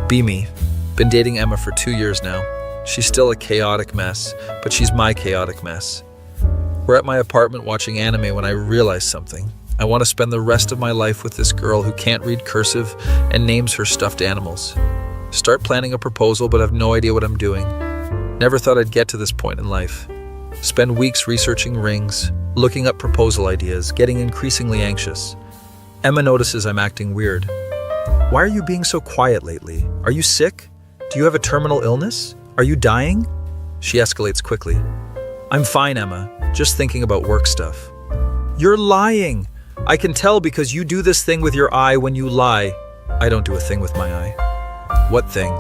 Be me. Been dating Emma for 2 years now. She's still a chaotic mess, but she's my chaotic mess. We're at my apartment watching anime when I realize something. I want to spend the rest of my life with this girl who can't read cursive and names her stuffed animals. Start planning a proposal, but have no idea what I'm doing. Never thought I'd get to this point in life. Spend weeks researching rings, looking up proposal ideas, getting increasingly anxious. Emma notices I'm acting weird. Why are you being so quiet lately? Are you sick? Do you have a terminal illness? Are you dying? She escalates quickly. I'm fine, Emma. Just thinking about work stuff. You're lying. I can tell because you do this thing with your eye when you lie. I don't do a thing with my eye. What thing?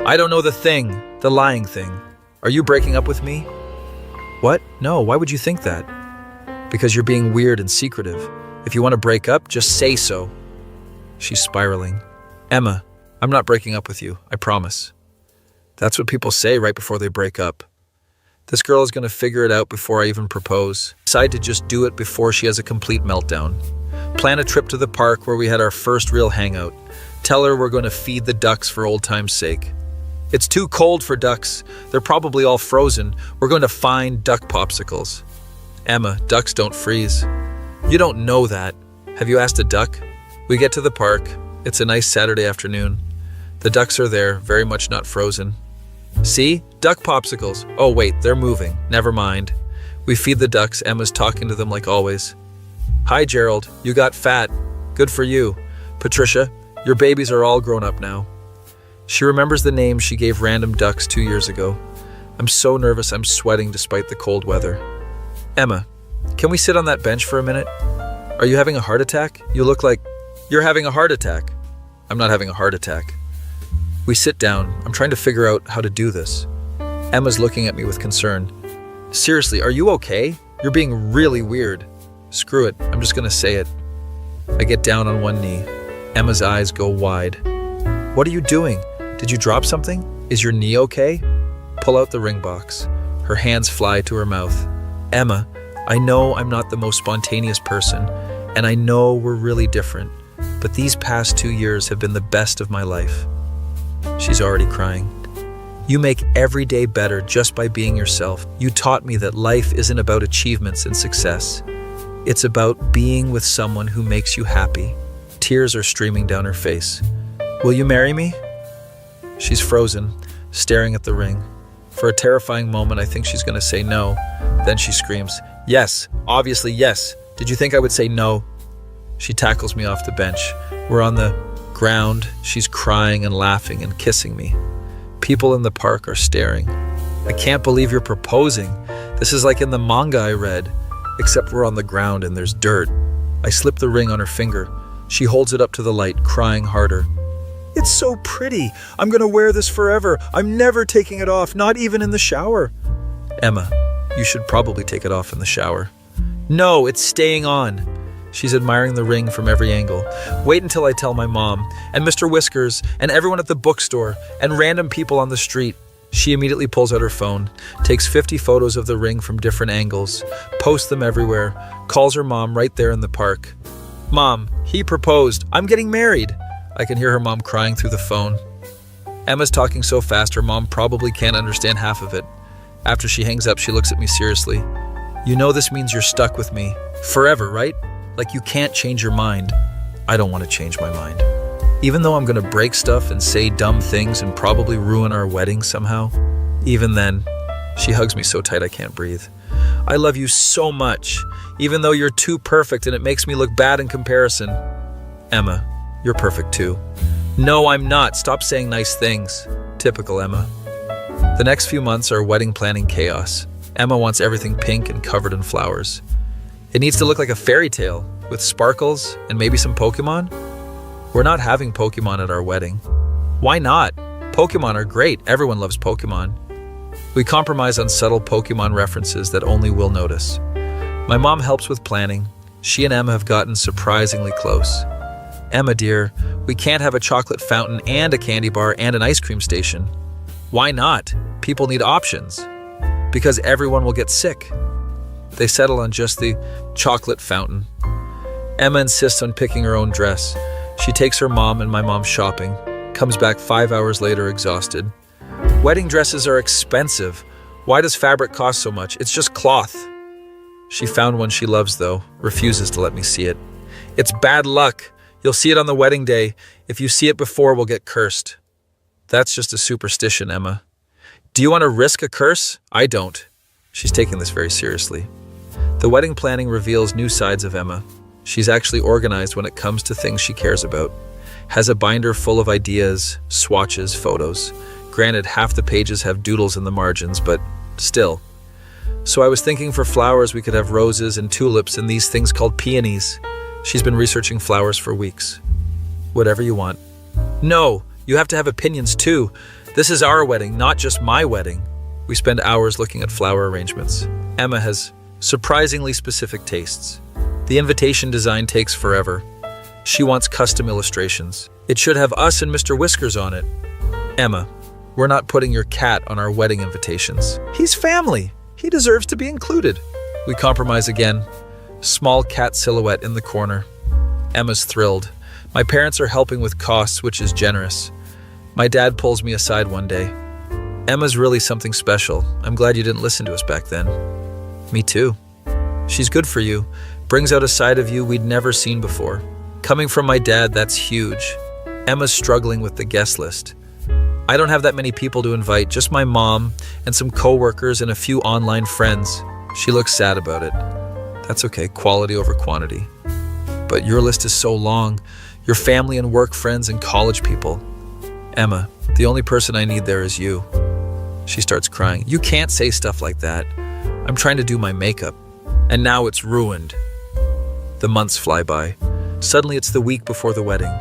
I don't know the thing. The lying thing. Are you breaking up with me? What? No, why would you think that? Because you're being weird and secretive. If you want to break up, just say so. She's spiraling. Emma, I'm not breaking up with you, I promise. That's what people say right before they break up. This girl is going to figure it out before I even propose. Decide to just do it before she has a complete meltdown. Plan a trip to the park where we had our first real hangout. Tell her we're going to feed the ducks for old time's sake. It's too cold for ducks. They're probably all frozen. We're going to find duck popsicles. Emma, ducks don't freeze. You don't know that. Have you asked a duck? We get to the park. It's a nice Saturday afternoon. The ducks are there, very much not frozen. See? Duck popsicles. Oh wait, they're moving. Never mind. We feed the ducks. Emma's talking to them like always. Hi Gerald, you got fat. Good for you. Patricia, your babies are all grown up now. She remembers the names she gave random ducks 2 years ago. I'm so nervous I'm sweating despite the cold weather. Emma, can we sit on that bench for a minute? Are you having a heart attack? You look like you're having a heart attack. I'm not having a heart attack. We sit down. I'm trying to figure out how to do this. Emma's looking at me with concern. Seriously, are you okay? You're being really weird. Screw it, I'm just gonna say it. I get down on one knee. Emma's eyes go wide. What are you doing? Did you drop something? Is your knee okay? Pull out the ring box. Her hands fly to her mouth. Emma, I know I'm not the most spontaneous person, and I know we're really different, but these past 2 years have been the best of my life. She's already crying. You make every day better just by being yourself. You taught me that life isn't about achievements and success. It's about being with someone who makes you happy. Tears are streaming down her face. Will you marry me? She's frozen, staring at the ring. For a terrifying moment, I think she's going to say no. Then she screams, yes, obviously yes. Did you think I would say no? She tackles me off the bench. We're on the ground. She's crying and laughing and kissing me. People in the park are staring. I can't believe you're proposing. This is like in the manga I read, except we're on the ground and there's dirt. I slip the ring on her finger. She holds it up to the light, crying harder. It's so pretty. I'm going to wear this forever. I'm never taking it off, not even in the shower. Emma, you should probably take it off in the shower. No, it's staying on. She's admiring the ring from every angle. Wait until I tell my mom, and Mr. Whiskers, and everyone at the bookstore, and random people on the street. She immediately pulls out her phone, takes 50 photos of the ring from different angles, posts them everywhere, calls her mom right there in the park. Mom, he proposed. I'm getting married. I can hear her mom crying through the phone. Emma's talking so fast her mom probably can't understand half of it. After she hangs up, she looks at me seriously. You know this means you're stuck with me. Forever, right? Like you can't change your mind. I don't want to change my mind. Even though I'm going to break stuff and say dumb things and probably ruin our wedding somehow, even then, she hugs me so tight I can't breathe. I love you so much, even though you're too perfect and it makes me look bad in comparison. Emma, you're perfect too. No, I'm not. Stop saying nice things. Typical Emma. The next few months are wedding planning chaos. Emma wants everything pink and covered in flowers. It needs to look like a fairy tale, with sparkles and maybe some Pokemon. We're not having Pokemon at our wedding. Why not? Pokemon are great. Everyone loves Pokemon. We compromise on subtle Pokemon references that only we'll notice. My mom helps with planning. She and Emma have gotten surprisingly close. Emma, dear, we can't have a chocolate fountain and a candy bar and an ice cream station. Why not? People need options. Because everyone will get sick. They settle on just the chocolate fountain. Emma insists on picking her own dress. She takes her mom and my mom shopping, comes back 5 hours later exhausted. Wedding dresses are expensive. Why does fabric cost so much? It's just cloth. She found one she loves though, refuses to let me see it. It's bad luck. You'll see it on the wedding day. If you see it before, we'll get cursed. That's just a superstition, Emma. Do you want to risk a curse? I don't. She's taking this very seriously. The wedding planning reveals new sides of Emma. She's actually organized when it comes to things she cares about. Has a binder full of ideas, swatches, photos. Granted, half the pages have doodles in the margins, but still. So I was thinking for flowers we could have roses and tulips and these things called peonies. She's been researching flowers for weeks. Whatever you want. No, you have to have opinions too. This is our wedding, not just my wedding. We spend hours looking at flower arrangements. Emma has surprisingly specific tastes. The invitation design takes forever. She wants custom illustrations. It should have us and Mr. Whiskers on it. Emma, we're not putting your cat on our wedding invitations. He's family. He deserves to be included. We compromise again. Small cat silhouette in the corner. Emma's thrilled. My parents are helping with costs, which is generous. My dad pulls me aside one day. Emma's really something special. I'm glad you didn't listen to us back then. Me too. She's good for you. Brings out a side of you we'd never seen before. Coming from my dad, that's huge. Emma's struggling with the guest list. I don't have that many people to invite, just my mom and some coworkers and a few online friends. She looks sad about it. That's okay, quality over quantity. But your list is so long. Your family and work friends and college people. Emma, the only person I need there is you. She starts crying. You can't say stuff like that. I'm trying to do my makeup. And now it's ruined. The months fly by. Suddenly it's the week before the wedding.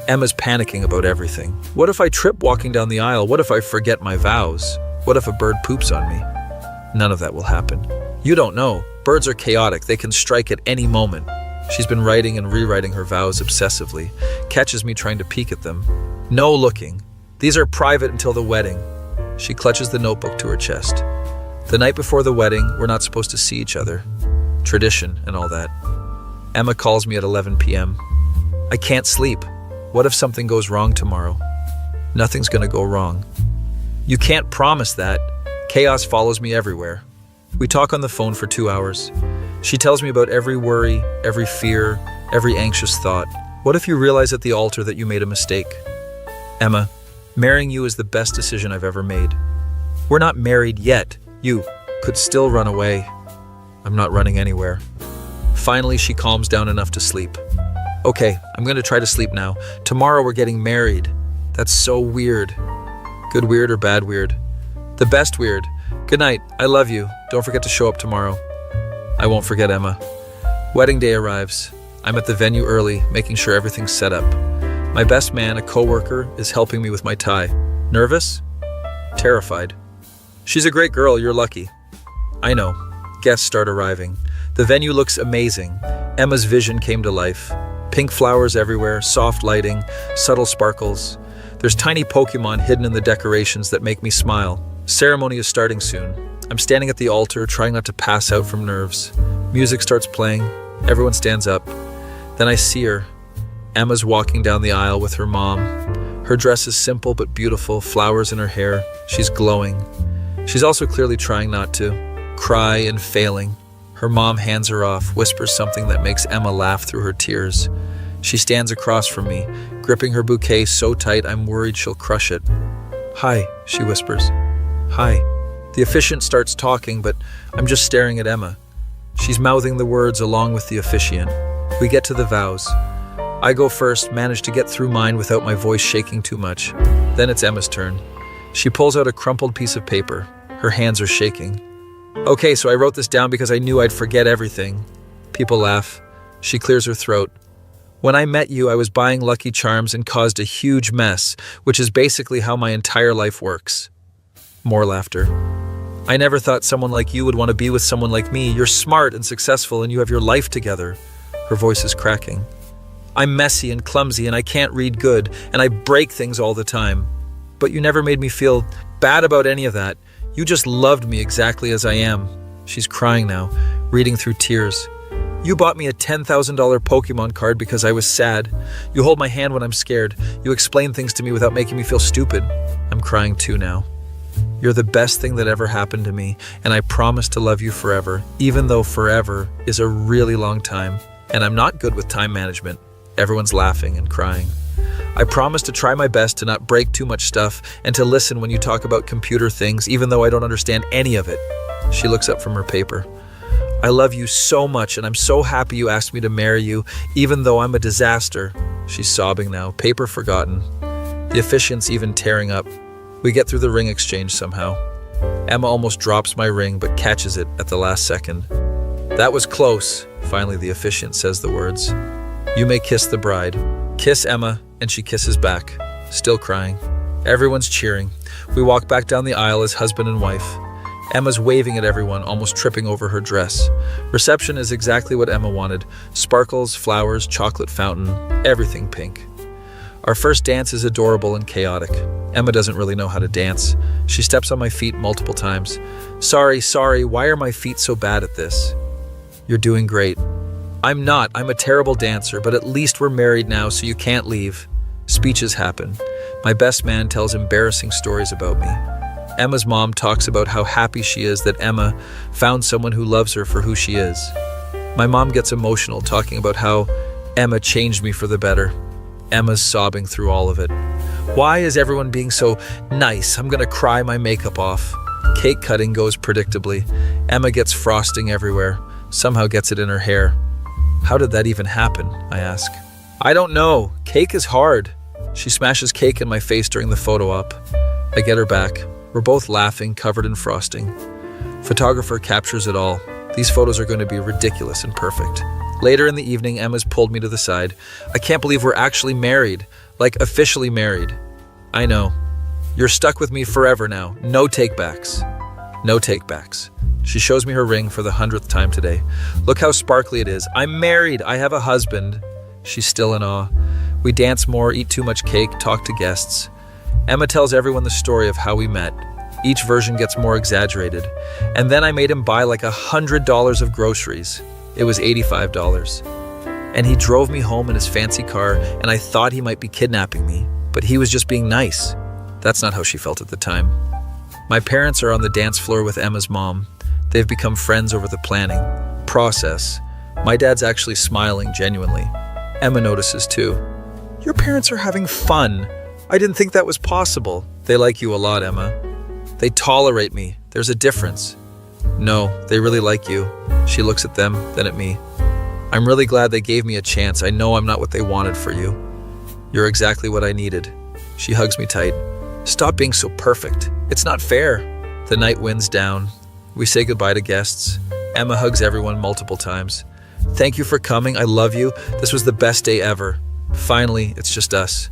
Emma's panicking about everything. What if I trip walking down the aisle? What if I forget my vows? What if a bird poops on me? None of that will happen. You don't know. Birds are chaotic. They can strike at any moment. She's been writing and rewriting her vows obsessively. Catches me trying to peek at them. No looking. These are private until the wedding. She clutches the notebook to her chest. The night before the wedding, we're not supposed to see each other. Tradition and all that. Emma calls me at 11 p.m. I can't sleep. What if something goes wrong tomorrow? Nothing's gonna go wrong. You can't promise that. Chaos follows me everywhere. We talk on the phone for 2 hours. She tells me about every worry, every fear, every anxious thought. What if you realize at the altar that you made a mistake? Emma, marrying you is the best decision I've ever made. We're not married yet. You could still run away. I'm not running anywhere. Finally, she calms down enough to sleep. Okay, I'm going to try to sleep now. Tomorrow we're getting married. That's so weird. Good weird or bad weird? The best weird. Good night. I love you. Don't forget to show up tomorrow. I won't forget, Emma. Wedding day arrives. I'm at the venue early, making sure everything's set up. My best man, a coworker, is helping me with my tie. Nervous? Terrified. She's a great girl, you're lucky. I know. Guests start arriving. The venue looks amazing. Emma's vision came to life. Pink flowers everywhere, soft lighting, subtle sparkles. There's tiny Pokemon hidden in the decorations that make me smile. Ceremony is starting soon. I'm standing at the altar, trying not to pass out from nerves. Music starts playing. Everyone stands up. Then I see her. Emma's walking down the aisle with her mom. Her dress is simple but beautiful, flowers in her hair. She's glowing. She's also clearly trying not to. Cry and failing. Her mom hands her off, whispers something that makes Emma laugh through her tears. She stands across from me, gripping her bouquet so tight I'm worried she'll crush it. Hi, she whispers. Hi. The officiant starts talking, but I'm just staring at Emma. She's mouthing the words along with the officiant. We get to the vows. I go first, manage to get through mine without my voice shaking too much. Then it's Emma's turn. She pulls out a crumpled piece of paper. Her hands are shaking. Okay, so I wrote this down because I knew I'd forget everything. People laugh. She clears her throat. When I met you, I was buying Lucky Charms and caused a huge mess, which is basically how my entire life works. More laughter. I never thought someone like you would want to be with someone like me. You're smart and successful and you have your life together. Her voice is cracking. I'm messy and clumsy and I can't read good and I break things all the time. But you never made me feel bad about any of that. You just loved me exactly as I am. She's crying now, reading through tears. You bought me a $10,000 Pokemon card because I was sad. You hold my hand when I'm scared. You explain things to me without making me feel stupid. I'm crying too now. You're the best thing that ever happened to me, and I promise to love you forever, even though forever is a really long time, and I'm not good with time management. Everyone's laughing and crying. I promise to try my best to not break too much stuff and to listen when you talk about computer things, even though I don't understand any of it. She looks up from her paper. I love you so much, and I'm so happy you asked me to marry you, even though I'm a disaster. She's sobbing now, paper forgotten. The officiant's even tearing up. We get through the ring exchange somehow. Emma almost drops my ring, but catches it at the last second. That was close. Finally, the officiant says the words. You may kiss the bride. Kiss Emma, and she kisses back, still crying. Everyone's cheering. We walk back down the aisle as husband and wife. Emma's waving at everyone, almost tripping over her dress. Reception is exactly what Emma wanted. Sparkles, flowers, chocolate fountain, everything pink. Our first dance is adorable and chaotic. Emma doesn't really know how to dance. She steps on my feet multiple times. Sorry, why are my feet so bad at this? You're doing great. I'm not. I'm a terrible dancer, but at least we're married now, so you can't leave. Speeches happen. My best man tells embarrassing stories about me. Emma's mom talks about how happy she is that Emma found someone who loves her for who she is. My mom gets emotional, talking about how Emma changed me for the better. Emma's sobbing through all of it. Why is everyone being so nice? I'm gonna cry my makeup off. Cake cutting goes predictably. Emma gets frosting everywhere, somehow gets it in her hair. How did that even happen? I ask. I don't know. Cake is hard. She smashes cake in my face during the photo op. I get her back. We're both laughing, covered in frosting. Photographer captures it all. These photos are going to be ridiculous and perfect. Later in the evening, Emma's pulled me to the side. I can't believe we're actually married. Like, officially married. I know. You're stuck with me forever now. No takebacks. No takebacks. She shows me her ring for the 100th time today. Look how sparkly it is. I'm married. I have a husband. She's still in awe. We dance more, eat too much cake, talk to guests. Emma tells everyone the story of how we met. Each version gets more exaggerated. And then I made him buy like $100 of groceries. It was $85. And he drove me home in his fancy car, and I thought he might be kidnapping me, but he was just being nice. That's not how she felt at the time. My parents are on the dance floor with Emma's mom. They've become friends over the planning process. My dad's actually smiling genuinely. Emma notices too. Your parents are having fun. I didn't think that was possible. They like you a lot, Emma. They tolerate me. There's a difference. No, they really like you. She looks at them, then at me. I'm really glad they gave me a chance. I know I'm not what they wanted for you. You're exactly what I needed. She hugs me tight. Stop being so perfect. It's not fair. The night winds down. We say goodbye to guests. Emma hugs everyone multiple times. Thank you for coming. I love you. This was the best day ever. Finally, it's just us.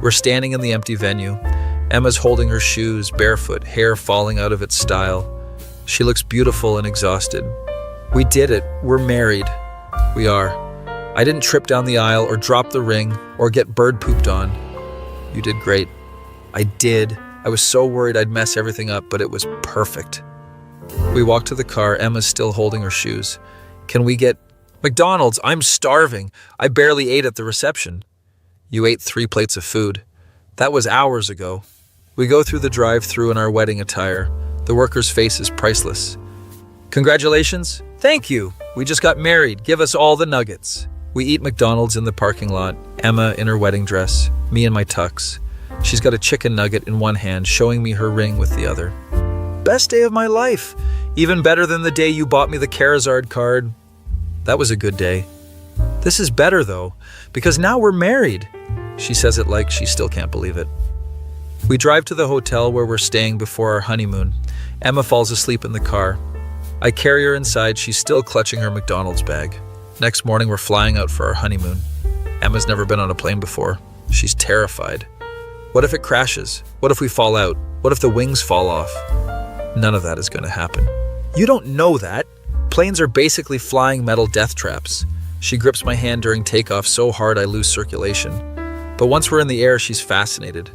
We're standing in the empty venue. Emma's holding her shoes, barefoot, hair falling out of its style. She looks beautiful and exhausted. We did it. We're married. We are. I didn't trip down the aisle or drop the ring or get bird pooped on. You did great. I did. I was so worried I'd mess everything up, but it was perfect. We walk to the car. Emma's still holding her shoes. Can we get McDonald's? I'm starving. I barely ate at the reception. You ate 3 plates of food. That was hours ago. We go through the drive-thru in our wedding attire. The worker's face is priceless. Congratulations. Thank you. We just got married. Give us all the nuggets. We eat McDonald's in the parking lot. Emma in her wedding dress. Me in my tux. She's got a chicken nugget in one hand, showing me her ring with the other. Best day of my life. Even better than the day you bought me the Charizard card. That was a good day. This is better, though, because now we're married. She says it like she still can't believe it. We drive to the hotel where we're staying before our honeymoon. Emma falls asleep in the car. I carry her inside. She's still clutching her McDonald's bag. Next morning, we're flying out for our honeymoon. Emma's never been on a plane before. She's terrified. What if it crashes? What if we fall out? What if the wings fall off? None of that is going to happen. You don't know that. Planes are basically flying metal death traps. She grips my hand during takeoff so hard I lose circulation. But once we're in the air, she's fascinated.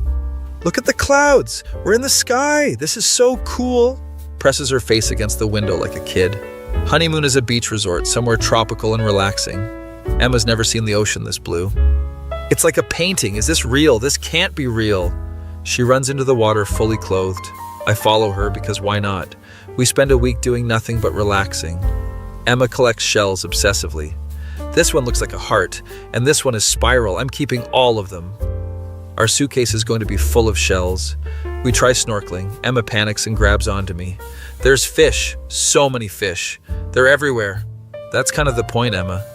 Look at the clouds! We're in the sky! This is so cool! Presses her face against the window like a kid. Honeymoon is a beach resort, somewhere tropical and relaxing. Emma's never seen the ocean this blue. It's like a painting. Is this real? This can't be real. She runs into the water fully clothed. I follow her because why not? We spend a week doing nothing but relaxing. Emma collects shells obsessively. This one looks like a heart, and this one is spiral. I'm keeping all of them. Our suitcase is going to be full of shells. We try snorkeling. Emma panics and grabs onto me. There's fish, so many fish. They're everywhere. That's kind of the point, Emma.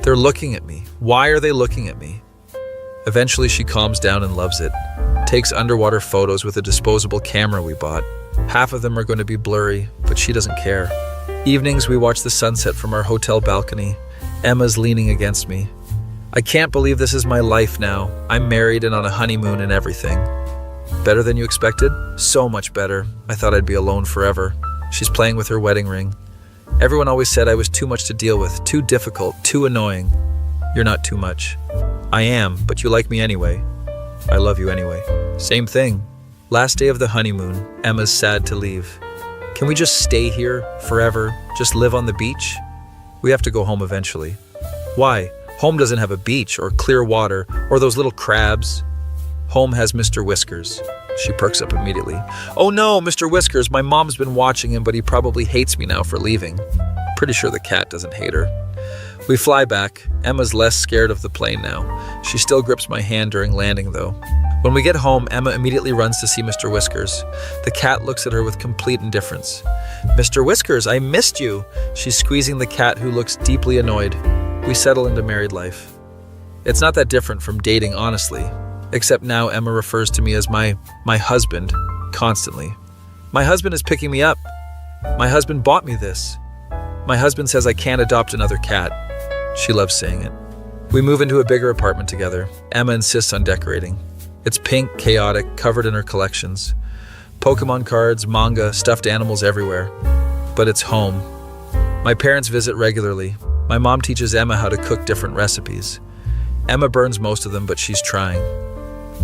They're looking at me. Why are they looking at me? Eventually she calms down and loves it. Takes underwater photos with a disposable camera we bought. Half of them are going to be blurry, but she doesn't care. Evenings we watch the sunset from our hotel balcony. Emma's leaning against me. I can't believe this is my life now. I'm married and on a honeymoon and everything. Better than you expected? So much better. I thought I'd be alone forever. She's playing with her wedding ring. Everyone always said I was too much to deal with, too difficult, too annoying. You're not too much. I am, but you like me anyway. I love you anyway. Same thing. Last day of the honeymoon, Emma's sad to leave. Can we just stay here forever? Just live on the beach? We have to go home eventually. Why? Home doesn't have a beach or clear water or those little crabs. Home has Mr. Whiskers. She perks up immediately. Oh no, Mr. Whiskers, my mom's been watching him, but he probably hates me now for leaving. Pretty sure the cat doesn't hate her. We fly back. Emma's less scared of the plane now. She still grips my hand during landing though. When we get home, Emma immediately runs to see Mr. Whiskers. The cat looks at her with complete indifference. Mr. Whiskers, I missed you. She's squeezing the cat who looks deeply annoyed. We settle into married life. It's not that different from dating, honestly. Except now Emma refers to me as my husband, constantly. My husband is picking me up. My husband bought me this. My husband says I can't adopt another cat. She loves saying it. We move into a bigger apartment together. Emma insists on decorating. It's pink, chaotic, covered in her collections. Pokemon cards, manga, stuffed animals everywhere. But it's home. My parents visit regularly. My mom teaches Emma how to cook different recipes. Emma burns most of them, but she's trying.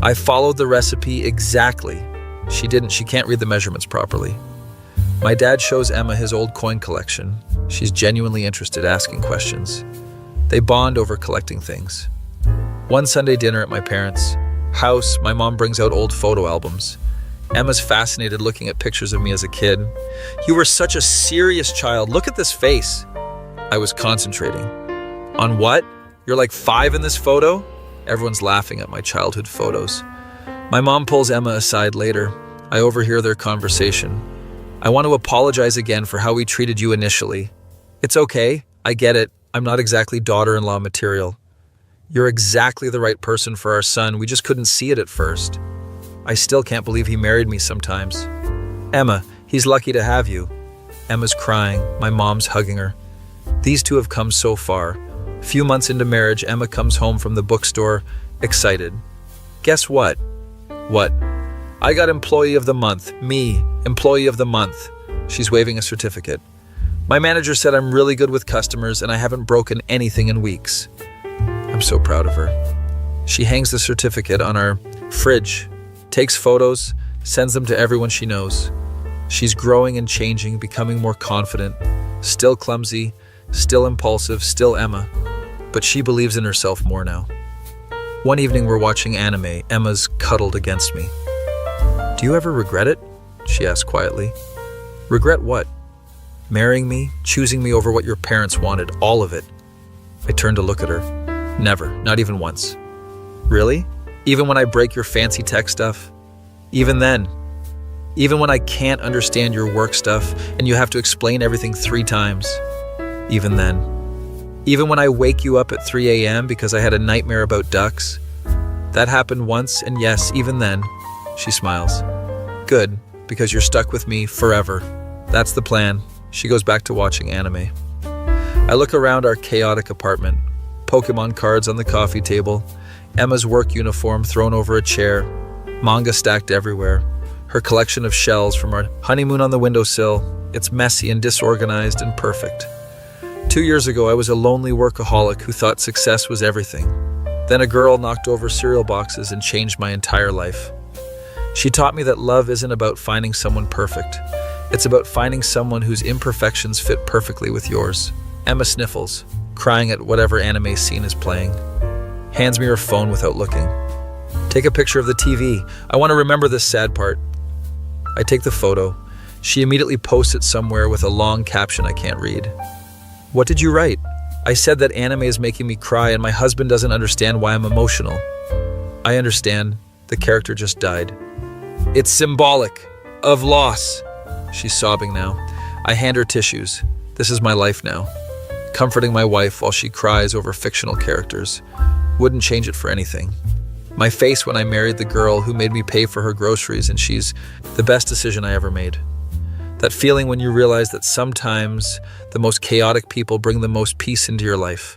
I followed the recipe exactly. She can't read the measurements properly. My dad shows Emma his old coin collection. She's genuinely interested, asking questions. They bond over collecting things. One Sunday dinner at my parents' house, my mom brings out old photo albums. Emma's fascinated looking at pictures of me as a kid. You were such a serious child. Look at this face. I was concentrating. On what? You're like 5 in this photo? Everyone's laughing at my childhood photos. My mom pulls Emma aside later. I overhear their conversation. I want to apologize again for how we treated you initially. It's okay. I get it. I'm not exactly daughter-in-law material. You're exactly the right person for our son. We just couldn't see it at first. I still can't believe he married me sometimes. Emma, he's lucky to have you. Emma's crying. My mom's hugging her. These two have come so far. A few months into marriage, Emma comes home from the bookstore, excited. Guess what? What? I got Employee of the Month. Me, Employee of the Month. She's waving a certificate. My manager said I'm really good with customers and I haven't broken anything in weeks. I'm so proud of her. She hangs the certificate on our fridge, takes photos, sends them to everyone she knows. She's growing and changing, becoming more confident, still clumsy, still impulsive, still Emma, but she believes in herself more now. One evening we're watching anime. Emma's cuddled against me. Do you ever regret it? She asked quietly. Regret what? Marrying me, choosing me over what your parents wanted, all of it. I turned to look at her. Never, not even once. Really? Even when I break your fancy tech stuff? Even then? Even when I can't understand your work stuff and you have to explain everything 3 times? Even then? Even when I wake you up at 3 a.m. because I had a nightmare about ducks? That happened once, and yes, even then. She smiles. Good, because you're stuck with me forever. That's the plan. She goes back to watching anime. I look around our chaotic apartment. Pokemon cards on the coffee table. Emma's work uniform thrown over a chair. Manga stacked everywhere. Her collection of shells from our honeymoon on the windowsill. It's messy and disorganized and perfect. 2 years ago, I was a lonely workaholic who thought success was everything. Then a girl knocked over cereal boxes and changed my entire life. She taught me that love isn't about finding someone perfect. It's about finding someone whose imperfections fit perfectly with yours. Emma sniffles, crying at whatever anime scene is playing. Hands me her phone without looking. Take a picture of the TV. I want to remember this sad part. I take the photo. She immediately posts it somewhere with a long caption I can't read. What did you write? I said that anime is making me cry and my husband doesn't understand why I'm emotional. I understand. The character just died. It's symbolic of loss. She's sobbing now. I hand her tissues. This is my life now. Comforting my wife while she cries over fictional characters. Wouldn't change it for anything. My face when I married the girl who made me pay for her groceries, and she's the best decision I ever made. That feeling when you realize that sometimes the most chaotic people bring the most peace into your life.